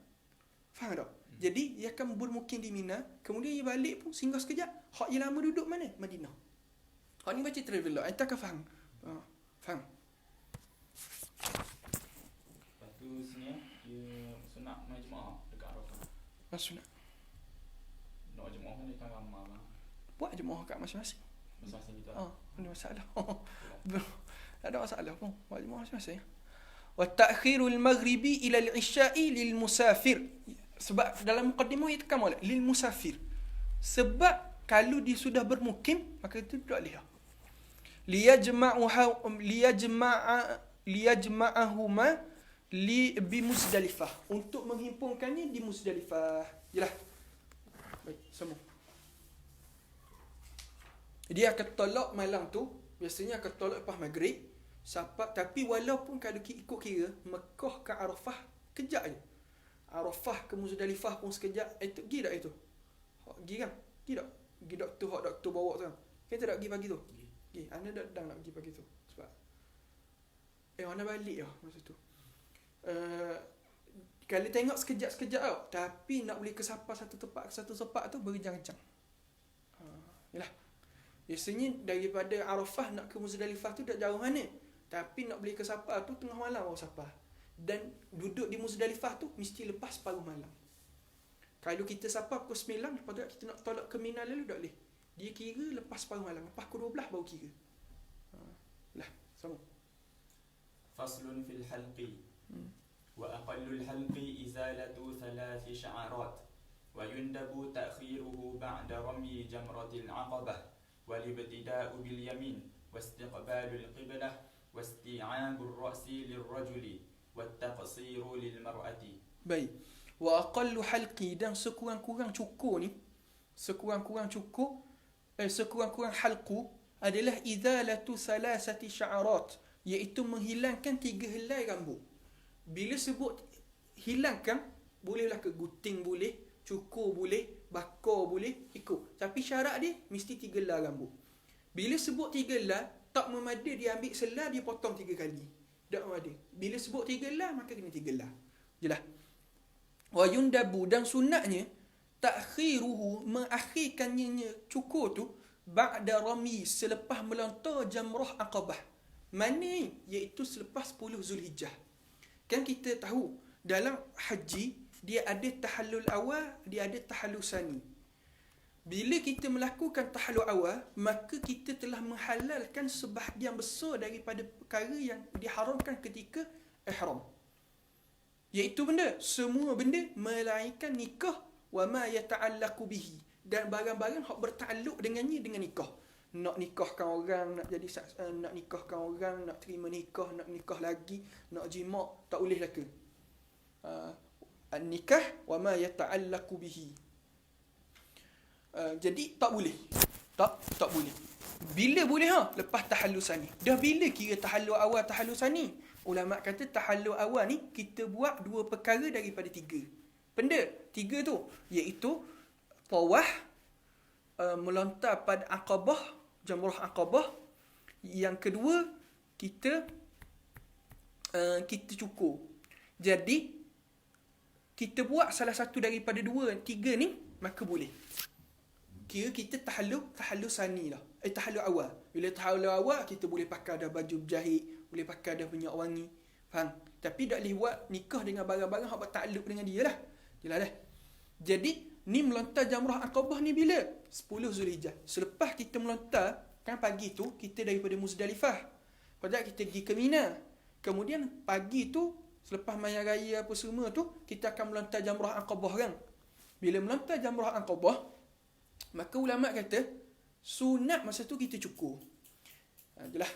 Speaker 1: Faham tak? Jadi dia akan bermukim di Mina, kemudian dia balik pun singgah sekejap. Hak dia lama duduk mana? Madinah. Hak ni baca traveler, anda akan faham. Faham?
Speaker 2: Lepas tu sini dia sunat main jemaah dekat Arafah.
Speaker 1: Sunat.
Speaker 2: Nak jemaah ni kan ramai lah.
Speaker 1: Buat jemaah kat masing-masing.
Speaker 2: Masing-masing kita lah.
Speaker 1: Ada masalah. Tak ada masalah pun. Buat jemaah masing-masing. Wa ta'khirul maghribi ila al-isya'i lil musafir. Sebab dalam muqaddimah itu kan molek lil musafir. Sebab kalau dia sudah bermukim, maka itu tak boleh. Liyajma'ahuma bi Muzdalifah, untuk menghimpunkannya di Muzdalifah. Yalah. Baik, semua. Dia akan tolak malam tu, biasanya akan tolak lepas maghrib. Tapi walaupun kalau ikut kira Mekah ke Arafah kejap je. Arafah ke Muzdalifah pun sekejap. Itu pergi tak itu? Pergi kan? Pergi tak? Pergi doktor bawa tu kan? Kita tak pergi pagi tu? Pergi. Anda dah nak pergi pagi tu. Sebab anda balik lah masa tu. Kalau tengok sekejap-sekejap tau, tapi nak boleh kesapa satu tempat tu berjam-jam. Yalah. Biasanya daripada Arafah nak ke Muzdalifah tu tak jauh mana. Tapi nak boleh kesapa tu tengah malam baru sapa. Dan duduk di Muzdalifah tu mesti lepas paruh malam. Kalau kita sapa pukul 9, lepas tu kita nak tolak ke Mina lalu tak boleh. Dia kira lepas paruh malam. Lepas pukul 12 baru kira. Lah, sama.
Speaker 2: Faslun fil halqi. Wa aqallul halqi izalatu 3 sya'arat. Wa yundabu ta'khiruhu ba'da rami jamratil 'aqabah. Wal ibtida'u bil yamin. Wastiqbalul qiblah. Wasti'abur ra'si lirrajuli. Wattaqsiru lilmar'ati.
Speaker 1: Baik. Wa aqallu halqi, dan sekurang-kurang cukur ni, sekurang-kurang halqu adalah izalatu 3 sya'arat, iaitu menghilangkan 3 helai rambut. Bila sebut hilangkan, bolehlah ke gunting boleh, cukur boleh, bakar boleh, ikut. Tapi syarat dia mesti 3 helai rambut. Bila sebut 3 helai, tak memada dia ambil selah dia potong 3 kali. Tak ada. Bila sebut 3 lah, maka kena 3 lah. Jelas. Wa yundabu, dan sunatnya takhiruhu, mengakhirkannya cukur tu ba'da rami, selepas melontar jamrah aqabah. Mana ni? Iaitu selepas 10 Zulhijjah. Kan kita tahu dalam haji dia ada tahallul awal, dia ada tahallul sani. Bila kita melakukan tahallul awal, maka kita telah menghalalkan sebahagian besar daripada perkara yang diharamkan ketika ihram. Iaitu benda, semua benda melainkan nikah wa ma yata'allaqu bihi, dan barang-barang hak bertakluk dengannya dengan nikah. Nak nikahkan orang, nak jadi nak nikahkan orang, nak terima nikah, nak nikah lagi, nak jima', tak boleh laka. Nikah wa ma yata'allaqu bihi. Jadi tak boleh. Tak boleh. Bila boleh lepas tahallul sani. Dah bila kira tahallul awal, tahallul sani? Ulama kata tahallul awal ni kita buat 2 perkara daripada 3. Benda 3 tu iaitu tawaf, melontar pada Aqabah, jamrah Aqabah. Yang kedua, kita cukur. Jadi kita buat salah satu daripada 2, 3 ni, maka boleh. Kira kita tahallul sani lah. Tahallul awal. Bila tahallul awal, kita boleh pakai dah baju berjahit, boleh pakai dah minyak wangi. Faham? Tapi tak boleh buat nikah dengan barang-barang yang bertakluk dengan dia lah. Jelas dah. Jadi, ni melontar jamrah Aqabah ni bila? 10 Zulhijjah. Selepas kita melontar, kan pagi tu, kita daripada Muzdalifah. Pada kita pergi ke Mina. Kemudian, pagi tu, selepas maya raya apa semua tu, kita akan melontar jamrah Aqabah kan. Bila melontar jamrah Aqabah, maka ulama kata sunat masa tu kita cukur. Jelas.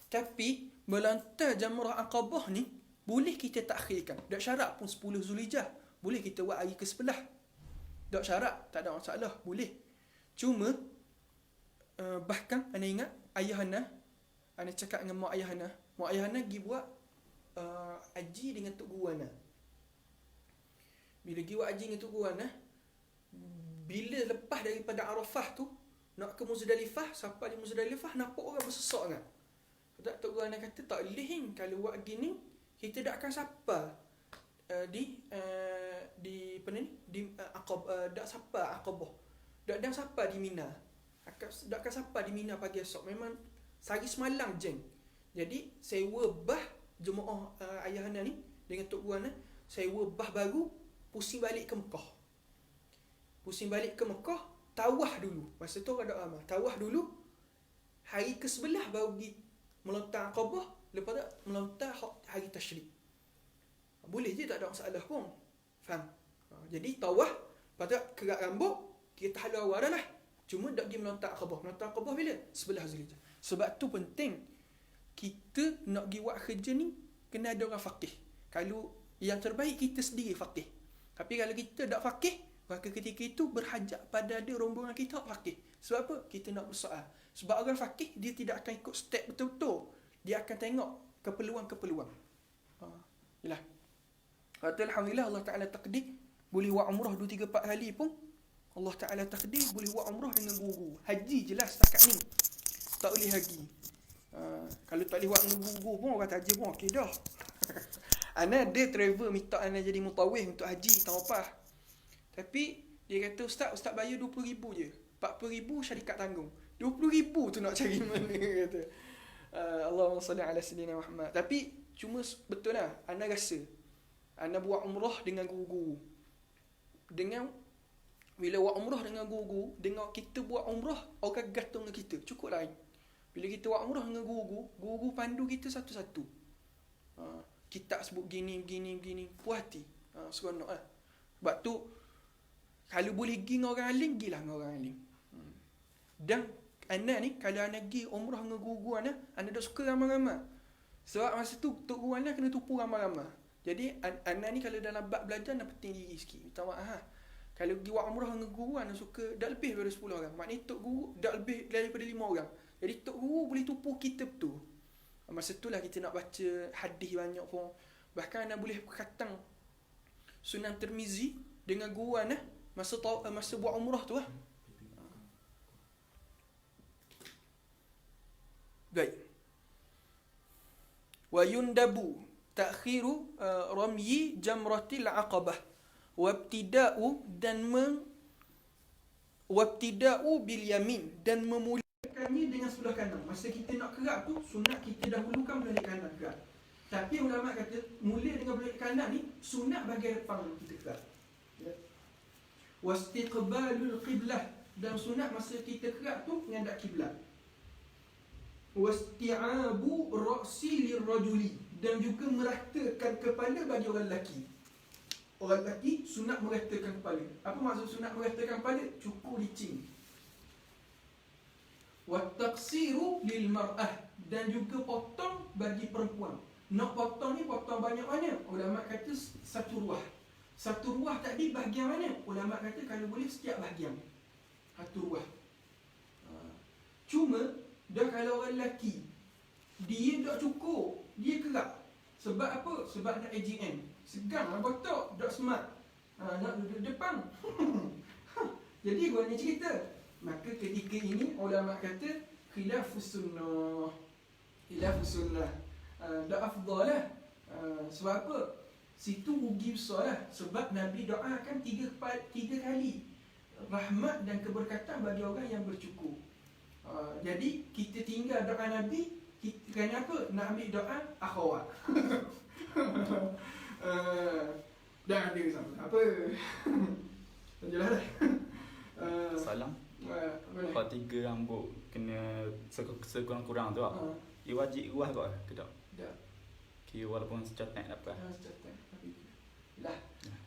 Speaker 1: Tapi melontar jamrah Aqabah ni boleh kita takhirkan. Tak syarat pun 10 Zulhijjah. Boleh kita buat hari ke-11. Tak syarat, tak ada masalah, boleh. Cuma bahkan ana ingat ayah ana cakap dengan mak ayah ana pergi buat haji dengan tok guru ana. Bila pergi buat haji dengan tok guru ana, bila lepas daripada Arafah tu nak ke Muzdalifah, sampai di Muzdalifah nampak orang bersesak kan. Tak, tok guru ana kata tak boleh kalau buat gini kita tak akan sapa di apa ni di tak sapa Aqabah. Tak sapa di Mina. Tak akan sapa di Mina pagi esok. Memang sehari semalam je. Jadi sewa bah jemaah ayah ana ni dengan tok guru ana, sewa bah baru, pusing balik ke Mekah. Pusing balik ke Mekah, tawaf dulu. Masa tu orang tak ramai. Tawaf dulu. Hari ke-11 baru pergi melontar Aqabah, lepas tu melontar hari tasyrik. Boleh je, tak ada masalah pun. Faham? Jadi tawaf, lepas tu kerak rambut, kita tahallul awal dah lah. Cuma tak pergi melontar Aqabah. Melontar Aqabah bila? 11 Zulhijjah. Sebab tu penting kita nak pergi buat kerja ni kena ada orang faqih. Kalau yang terbaik kita sendiri faqih. Tapi kalau kita tak faqih, maka ketika itu berhajat pada ada rombongan kita faqih. Sebab apa? Kita nak bersoal. Sebab orang faqih dia tidak akan ikut step betul-betul. Dia akan tengok keperluan-keperluan. Yalah. Alhamdulillah Allah Taala takdir boleh buat umrah 2-3-4 kali pun. Allah Taala takdir boleh buat umrah dengan guru. Haji jelas setakat ni. Tak boleh haji. Kalau tak boleh buat dengan guru pun orang haji pun okey dah. Ana ada travel minta ana jadi mutawif untuk haji tahun lepas. Tapi dia kata ustaz bayar 20,000 je. 40,000 syarikat tanggung. 20,000 tu nak cari mana kata. Allahumma salli ala sayyidina Muhammad. Tapi cuma betul lah ana rasa ana buat umrah dengan guru. Dengan bila buat umrah dengan guru, dengan kita buat umrah orang gantung dengan kita, cukup lain. Bila kita buat umrah dengan guru pandu kita satu-satu. Kita sebut gini, puas hati. Seronok lah. Sebab tu kalau boleh pergi dengan orang alim, pergilah dengan orang alim. Dan ana ni, kalau ana pergi umrah dengan guru ana dah suka ramai-ramai. Sebab masa tu, tok guru ana kena tupu ramai-ramai. Jadi, ana ni kalau dalam bab belajar, ana penting diri sikit. Minta maaf. Kalau pergi buat umrah dengan guru, ana suka, dah lebih daripada 10 orang. Maknanya tok guru, dah lebih daripada 5 orang. Jadi, tok guru boleh tupu kita betul. Masa tu lah kita nak baca hadis banyak pun. Bahkan ana boleh khatang Sunan Tirmizi dengan guru ana masa buat umrah tu lah. Baik. Wa yundabu ta'khiru ramyi jamratil aqabah. Wabtida'u wabtida'u bil yamin, dan memulakannya dengan sebelah kanan. Masa kita nak kerak tu, sunat kita dahulukan belah kanan kerak. Tapi ulama kata mula dengan belah kanan ni sunat bahagian depan kita kerak. Ya. Wastiqbalul qiblah, dan sunat masa kita kerak tu menghadap kiblat. Wasti'abu ra'si lirrajuli, dan juga meratakan kepala bagi orang lelaki. Orang lelaki sunat meratakan kepala. Apa maksud sunat meratakan kepala? Cukur licin. Wattaqsiru lil mar'ah, dan juga potong bagi perempuan. Nak potong ni potong banyak mana? Ulama kata satu ruah. Satu ruah tadi bahagian mana? Ulama kata kalau boleh setiap bahagian. Satu ruah. Cuma dah kalau orang lelaki dia tak cukur, dia kerak. Sebab apa? Sebab nak AGM. Segang lah botok, tak smart. Nak duduk depan. Jadi guanya cerita. Maka ketika ini ulama kata khilafus sunnah. Khilafus sunnah. Tak afdal lah. Sebab apa? Situ rugi besar lah. Sebab Nabi doakan tiga kali rahmat dan keberkatan bagi orang yang bercukur. Jadi kita tinggal doa Nabi. Kerana apa? Nak ambil doa akhwat. Dah ada sama. Apa? Jelas dah.
Speaker 2: Salam. Kalau 3 rambut kena sekurang-kurang tu ia wajib ruah ke tak?
Speaker 1: Tak.
Speaker 2: Kira walaupun secatat dapat.
Speaker 1: Secatat. Lah.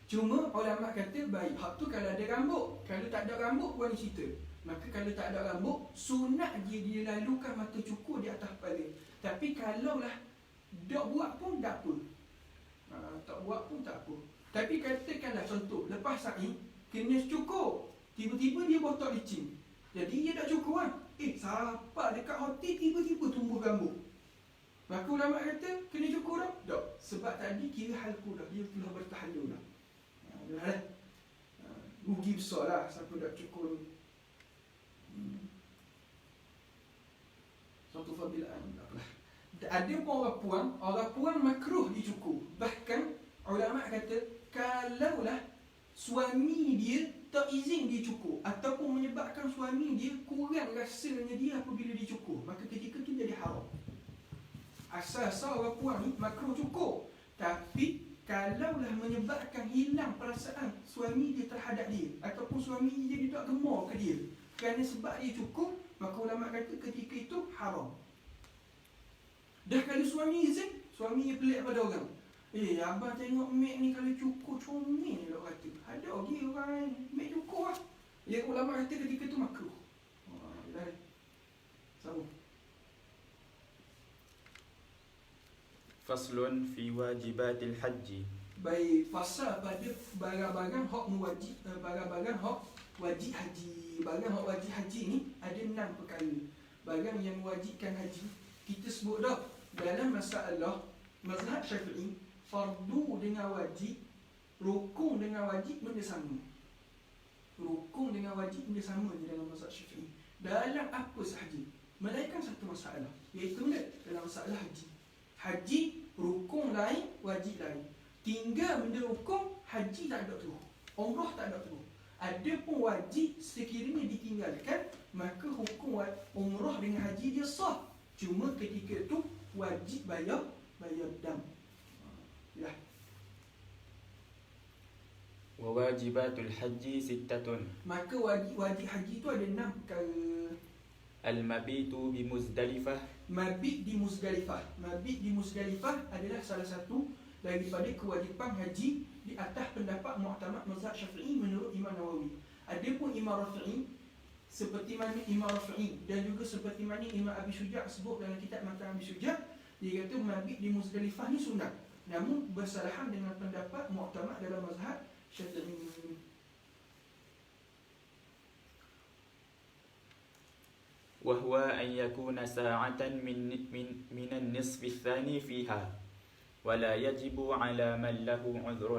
Speaker 1: Cuma ulama kata baik. Hak tu kalau ada rambut. Kalau tak ada rambut bukan cerita. Maka kalau tak ada rambut, sunat dia lalukan mata cukur di atas kepala. Tapi kalaulah tak buat pun tak apa. Tak buat pun tak apa. Tapi katakanlah contoh, lepas sa'i, kena cukur. Tiba-tiba dia botak licin. Jadi dia tak cukur kan? Siapa dekat hotel tiba-tiba tumbuh rambut. Maka ulama kata, kena cukur tak? Tak. Sebab tadi kira halku dah. Dia telah bertahalul dah. Rugi besar lah siapa tak cukur ni. Suatu fabilaan. Ada pun orang puan makruh dicukur. Bahkan ulama kata kalaulah suami dia tak izin dia cukur ataupun menyebabkan suami dia kurang rasanya dia apabila dicukur, maka ketika itu jadi haram. Asal-asal orang puan ni makruh cukur. Tapi kalaulah menyebabkan hilang perasaan suami dia terhadap dia ataupun suami dia tak gemar ke dia kerana sebab dia cukur, maka ulama kata ketika itu haram. Dah kalau suami izin, suami dia pelik pada orang. Abang tengok mek ni kalau cukur comel ni dok kata. Ada lagi orang mek cukur lah. Yang ulama kata ketika itu makruh. Dah. Sama.
Speaker 2: Faslun fi wajibatil haji.
Speaker 1: Baik, fasal pada barang-barang hak mewajib, barang-barang hak wajib haji. Barang hak wajib haji ni ada 6 perkara. Barang yang mewajibkan haji. Kita sebut dah dalam masalah mazhab Syafi'i, fardu dengan wajib, rukun dengan wajib benda sama. Rukun dengan wajib benda sama je dalam mazhab Syafi'i. Dalam apa sahaja, melainkan satu masalah, iaitu dalam masalah haji. Haji rukun lain, wajib lain. Tinggal benda rukun, haji tak ada terus. Umrah tak ada terus. Ada pun wajib sekiranya ditinggalkan, maka hukum umrah dengan haji dia sah. Cuma ketika itu wajib bayar dam. Ya.
Speaker 2: Wa wajibatul haji sittatun.
Speaker 1: Maka wajib haji itu ada 6 perkara.
Speaker 2: Al-mabitu bi Muzdalifah.
Speaker 1: Mabit di Muzdalifah. Mabit di Muzdalifah adalah salah satu daripada kewajipan haji di atas pendapat mu'tamad mazhab Syafi'i menurut Imam Nawawi. Adapun Imam Rafi'i, seperti mana Imam Rafi'i dan juga seperti mana Imam Abi Syuja' sebut dalam kitab Matan Abi Syuja', dia kata mabit di Muzdalifah ni sunat. Namun bersalahan dengan pendapat mu'tamad dalam mazhab Syafi'i.
Speaker 2: وهو أن يكون ساعة من النصف الثاني فيها ولا يجب على من له عذر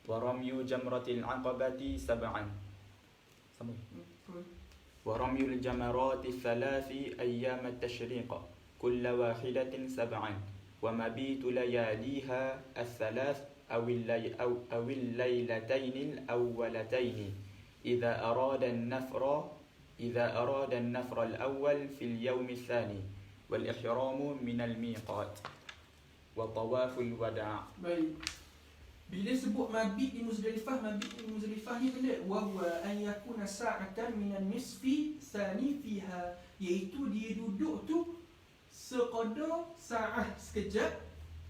Speaker 2: ورمي جمرة العقبة 7 ورمي الجمرات الثلاث أيام التشريق كل واحدة 7 ومبيت لياليها الثلاث أو الليلتين الأولتين إذا أراد النفر الأول في اليوم الثاني والإحرام من الميقات وطواف الوداع.
Speaker 1: Baik. Bila sebut mabit di Muzdalifah ni pendek. Wa huwa an yakuna sa'atan minan nisfi tsani fiha, iaitu dia duduk tu sekadar sa'ah, sekejap,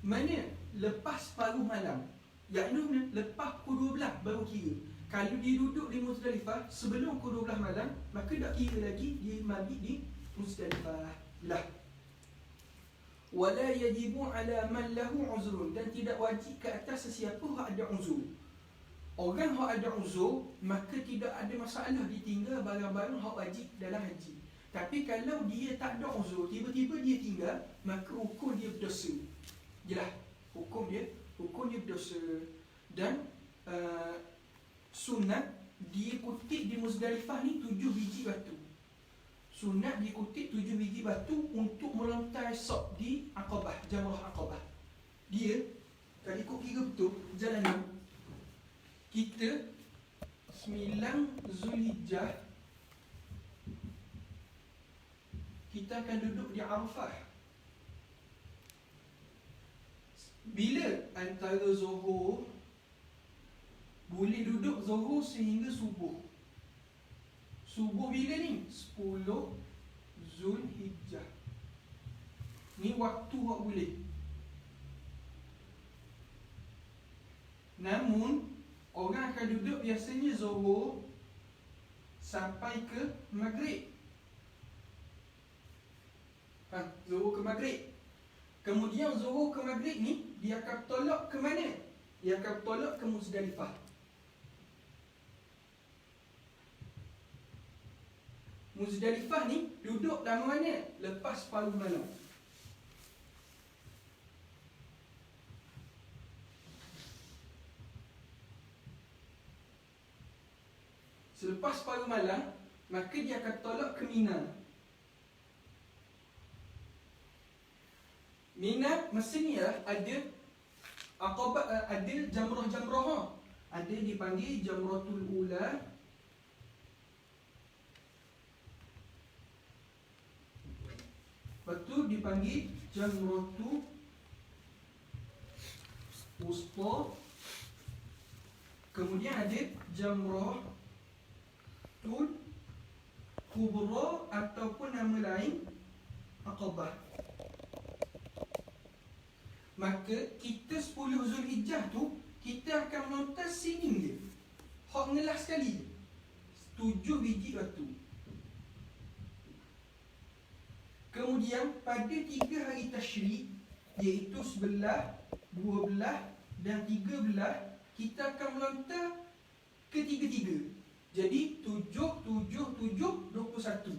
Speaker 1: mana lepas paruh malam. Iaitu lepas pukul 12 baru kira. Kalau dia duduk di Muzdalifah sebelum pukul 12 malam, maka tak kira lagi dia mabit di Muzdalifah lah. Wala yajibu ala man lahu uzrun, dan tidak wajib ke atas sesiapa yang ada uzur. Orang yang ada uzur, maka tidak ada masalah ditinggal barang-barang yang wajib dalam haji. Tapi kalau dia tak ada uzur, tiba-tiba dia tinggal, maka hukum dia berdosa. Jelas, hukum dia berdosa. Dan sunat dia kutip di Muzdalifah ni 7 biji batu. Sunat dikutip 7 biji batu untuk melontar sok di Aqabah, Jamrah Aqabah. Dia, kalau ikut kira betul, jalanan kita 9 Zulhijjah kita akan duduk di Arafah. Bila antara Zuhur, boleh duduk Zuhur sehingga subuh. Subuh bila ni? 10 Zulhijjah. Ni waktu awak boleh. Namun orang akan duduk biasanya Zuhur sampai ke Maghrib. Zuhur ke Maghrib. Kemudian Zuhur ke Maghrib ni dia akan tolak ke mana? Dia akan tolak ke Muzdalifah. Muzdalifah ni duduk lama mana? Lepas paruh malam. Selepas paruh malam, maka dia akan tolak ke Mina. Mina masa ni lah ada Aqabah, ada jamrah-jamrah. Ada dipanggil Jamratul Ula, lepas tu dipanggil Jamratul Wusta. Kemudian ada Jamratul Kubra ataupun nama lain Aqabah. Maka kita 10 Zulhijjah tu kita akan melontar sini dia. Hak ngelah sekali. 7 biji batu. Kemudian pada 3 hari tasyrik, iaitu 11, 12 dan 13, kita akan melontar ketiga-tiga. Jadi 7, 7, 7, 21.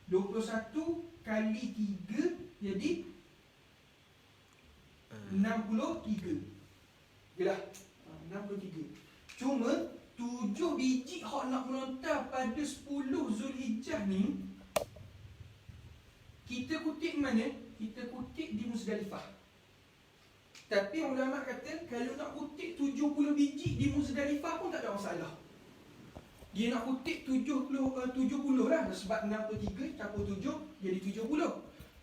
Speaker 1: 21 kali 3 jadi 63. Yalah, 63. Cuma 7 biji hak nak melontar pada 10 Zulhijjah ni kita kutip mana? Kita kutip di Muzdalifah. Tapi ulama kata kalau nak kutip 70 biji di Muzdalifah pun tak ada masalah. Dia nak kutip 70 lah, sebab 63 campur 7 jadi 70.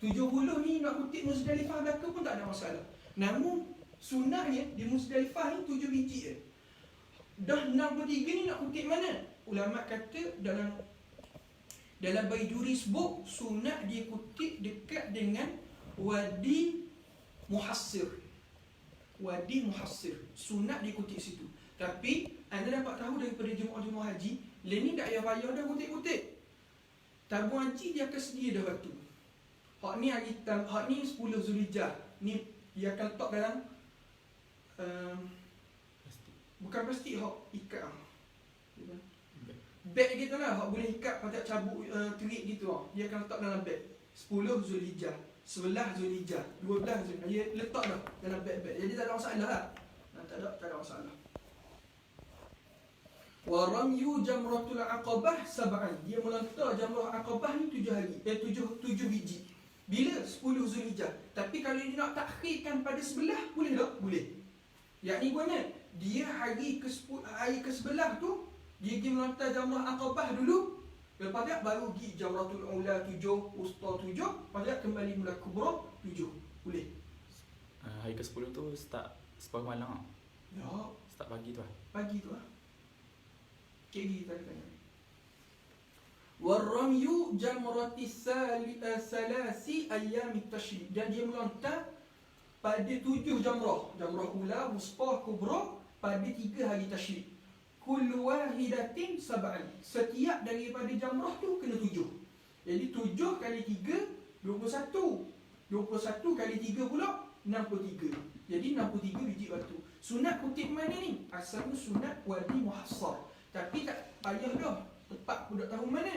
Speaker 1: 70 ni nak kutip Muzdalifah belaka pun tak ada masalah. Namun sunatnya di Muzdalifah ni 7 biji je. Dah 63 ni nak kutip mana? Ulama kata dalam Baijuri sebut sunat dia kutip dekat dengan Wadi Muhassir. Wadi Muhassir. Sunat dia kutip situ. Tapi anda dapat tahu daripada jemaah-jemaah haji, lain ni tak payah dah kutip-kutip. Tabung haji dia akan sedia dah batu. Hak ni 10 Zulhijjah. Ni dia akan letak dalam bukan plastik, hak ikat beg gitu lah, hak boleh ikat pakai cabuk terik gitu lah. Dia akan letak dalam beg 10 Zulhijjah, 11 Zulhijjah, 12 Zulhijjah. Dia letak dah dalam beg-beg. Jadi tak ada masalah lah. Tak ada masalah. Wa ramyu jamratul aqabah sab'an. Dia melontar jamrah Aqabah ni 7 hari. 7 biji. Bila? 10 Zulhijjah. Tapi kalau dia nak takhirkan pada sebelah, boleh tak? Boleh. Yang ni mana? Dia hari ke-11 tu, dia pergi melontar jamrah Aqabah dulu. Lepas tu baru pergi Jamratul Ula 7, Wusta 7, lepas tu kembali mula Kubra 7. Boleh.
Speaker 2: Hari ke-10 tu start separuh malam.
Speaker 1: Ya,
Speaker 2: Start pagi tu lah.
Speaker 1: pagi tu lah. Kiri kita tanya. Warramyu jamratis salasi ayyamit tashrik. Dan dia melontar pada 7 jamrah. Jamrah Ula, Wusta, Kubra pada 3 hari tashrik. Kullu wahidatin sab'an. Setiap daripada jamrah tu kena 7. Jadi 7 kali 3 21. 21 kali 3 pula 63. Jadi 63 biji batu. Sunat kutip mana ni? Asalnya sunat Wadi Muhassar. Tapi tak payah dah tepat budak tahun mana.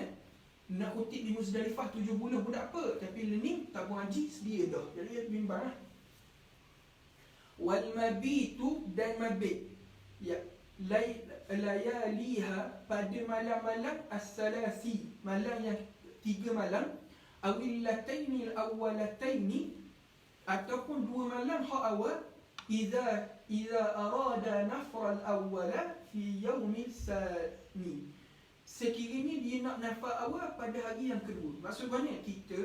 Speaker 1: Nak kutip di Muzdalifah 70 pun tak apa. Tapi learning tabung haji sedia dah. Jadi bimbang lah. Wal mabitu dan mabit. Ya, layaliha pada malam-malam as-salasi, malam yang 3 malam, awillataini al-awwalataini, ataupun 2 malam hak awal, idza arada nafra al-awwala fi yaumil sani. Sekiranya dia nak nafar awal pada hari yang kedua. Maksudnya kita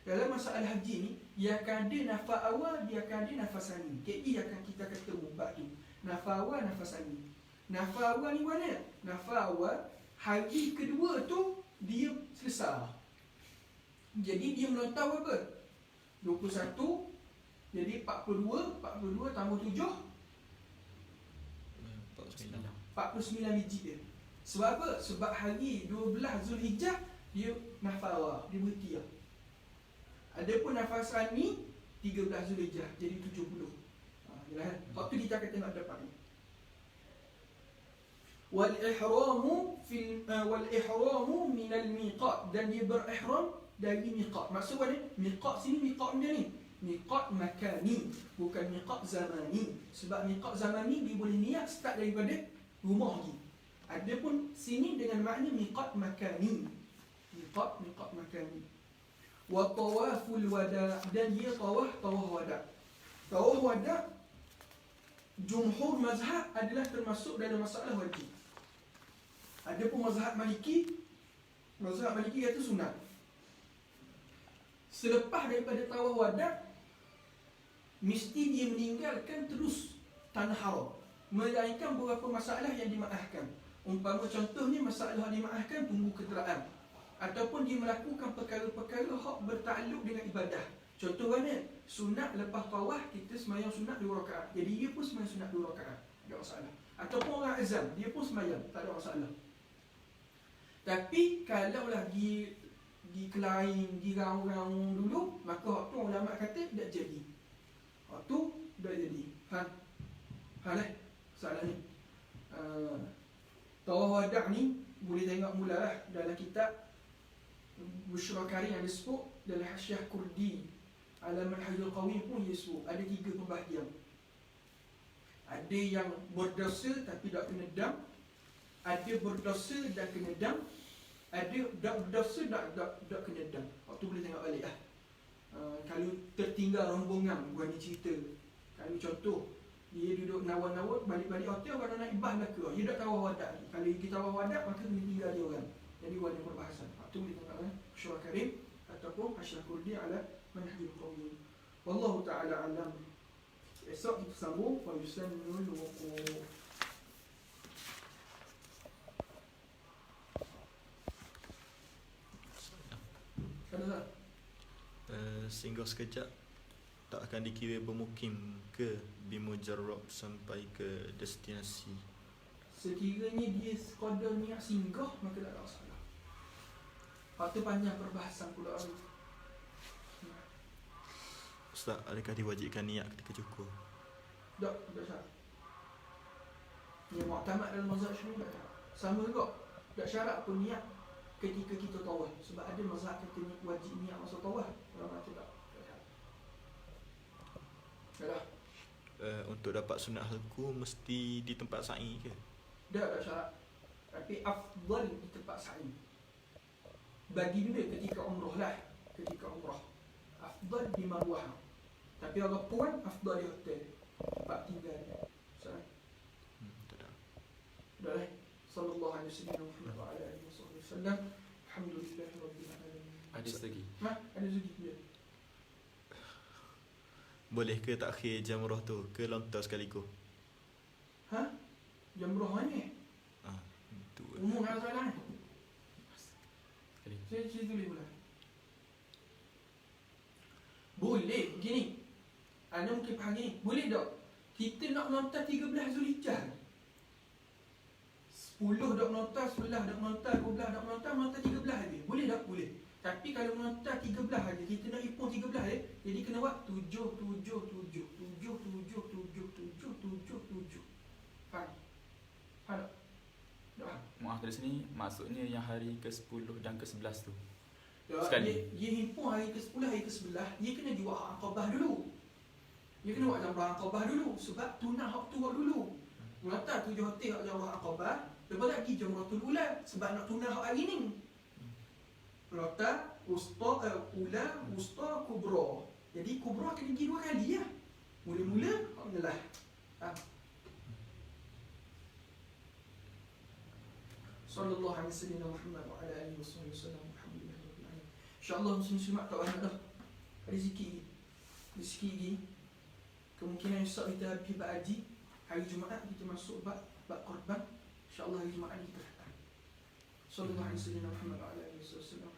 Speaker 1: dalam masalah haji ni, dia akan ada nafar awal, dia akan ada nafar sani. Dia akan kita ketemu bab tu. Nafar awal, nafar sani. Nafar awal ni mana? Nafar awal hari kedua tu dia selesai. Jadi dia melontar apa? 21. Jadi 42 tambah 7 49 biji dia. Sebab apa? Sebab hari 12 Zulhijjah dia nafar awal, dia berhenti lah. Adapun nafar sani 13 Zulhijjah, jadi 70. Yalah. Waktu kita akan tengok depan ni. Wal ihramu min al miqat, dan dia berihram dari miqat. Maksudnya miqat sini miqat dia ni. Miqat makani, bukan miqat zamani. Sebab miqat zamani dia boleh niat start daripada rumah lagi. Adapun sini dengan makna miqat makani. Miqat makani. Wa tawaful wada, dan dia tawaf wada. Tawaf wada jumhur mazhab adalah termasuk dalam masalah wajib. Adapun mazhab Maliki kata sunat. Selepas daripada tawaf wada, mesti dia meninggalkan terus tanah haram, melainkan beberapa masalah yang dimaafkan. Umpama contohnya masalah yang dimaafkan tunggu kenderaan, ataupun dia melakukan perkara-perkara hak bertakluk dengan ibadah. Contoh mana? Sunat lepas tawaf kita sembahyang sunat 2 rakaat. Jadi dia pun sembahyang sunat 2 rakaat. Tak ada masalah. Ataupun orang azan, dia pun sembahyang, tak ada masalah. Tapi kalaulah di kelain, di raung-raung dulu, maka waktu ulama kata tak jadi. Waktu tak jadi. Soalan ni. Tawaf wada' ni boleh tengok mulalah dalam kitab Bushra Karim yang disebut dalam Hasyiah Kurdi ala Manhajul Qawi pun dia sebut ada 3 pembahagian. Ada yang berdosa tapi tak kena dam, ada berdosa dan kena dam, ada tak berdosa tak kena dam. Waktu boleh tengok balik lah. Kalau tertinggal rombongan, gua ni cerita. Kalau contoh dia duduk nawar-nawar balik-balik hotel, orang naik bas Melaka, dia tak tahu wadah. Kalau kita tahu wadah maka kena tinggal dia orang. Jadi ada perbahasan. Waktu boleh tengok Bushra Karim ataupun Hasyiah Kurdi ala Manhajul Qawi. Wallahu ta'ala alam. Esok kita sambung wa yusannul wuquf. Kenapa?
Speaker 3: Singgah sekejap tak akan dikira bermukim ke bimujarrab sampai ke destinasi.
Speaker 1: Sekiranya dia sekadar niat singgah maka tak ada masalah. Waktu panjang perbahasan pula hari.
Speaker 3: Ustaz, adakah diwajibkan niat ketika cukur?
Speaker 1: Tak syarat. Yang muktamad dalam mazhab Syafi'i tak syarat. Sama juga, tak syarat pun niat ketika kita tawaf. Sebab ada mazhab kata wajib niat masa tawaf. Orang kata tak syarat. Yalah.
Speaker 3: Untuk dapat sunat halku mesti di tempat sa'i ke?
Speaker 1: Tak syarat. Tapi afdal di tempat sa'i. Bagi bila ketika umrah lah. Ketika umrah afdal di marwah. Tapi orang puan afdal di hotel. Tempat tinggal dia. Salah.
Speaker 3: Tak ada.
Speaker 1: Dah lah. Sallallahu alaihi wasallam Muhammad wa ala alihi wasallam. Alhamdulillahirabbil alamin.
Speaker 2: Hadis lagi.
Speaker 1: Ada segi dia.
Speaker 3: Boleh ke takhir jamrah tu ke lontar sekaligus?
Speaker 1: Jamrah mana?
Speaker 3: Itu.
Speaker 1: Umum ada soalan.
Speaker 2: Sekali.
Speaker 1: Saya tulis pula. Boleh, gini. Anda mungkin faham gini. Boleh tak? Kita nak nonton 13 Zulhijjah. 10 dak nonton, 11 dak nonton, 12 dak nonton, nonton 13 habis. Boleh tak? Boleh. Tapi kalau nonton 13 aja, kita nak himpun 13 jadi kena buat 7, 7, 7, 7, 7, 7, 7, 7, 7. Faham? Faham tak? Tak faham?
Speaker 2: Maaf dari sini maksudnya yang hari ke-10 dan ke-11 tu.
Speaker 1: Ya,
Speaker 2: Sekali.
Speaker 1: dia himpun hari ke-10, hari ke-11, dia kena buat Aqabah dulu. Dia kena buat jamrah Aqabah dulu sebab tunah hak tu buat dulu. Mengata 7 hotel hak jamrah Aqabah, lepas tak pergi jamratul ula sebab nak tunah hak hari ni. Mengata ula, wusta, kubra. Jadi kubra kena pergi 2 kali lah. Mula-mula hak menelah. Sallallahu alaihi wasallam Muhammad wa ala alihi wasallam. Alhamdulillahirabbil alamin. InsyaAllah muslim-muslimat tak banyak dah. Ada sikit lagi. Ada sikit lagi. Kemungkinan esok kita pergi bab haji. Hari Jumaat kita masuk bab korban. InsyaAllah hari Jumaat kita datang. Sallallahu alaihi wasallam Muhammad wa ala alihi wasallam.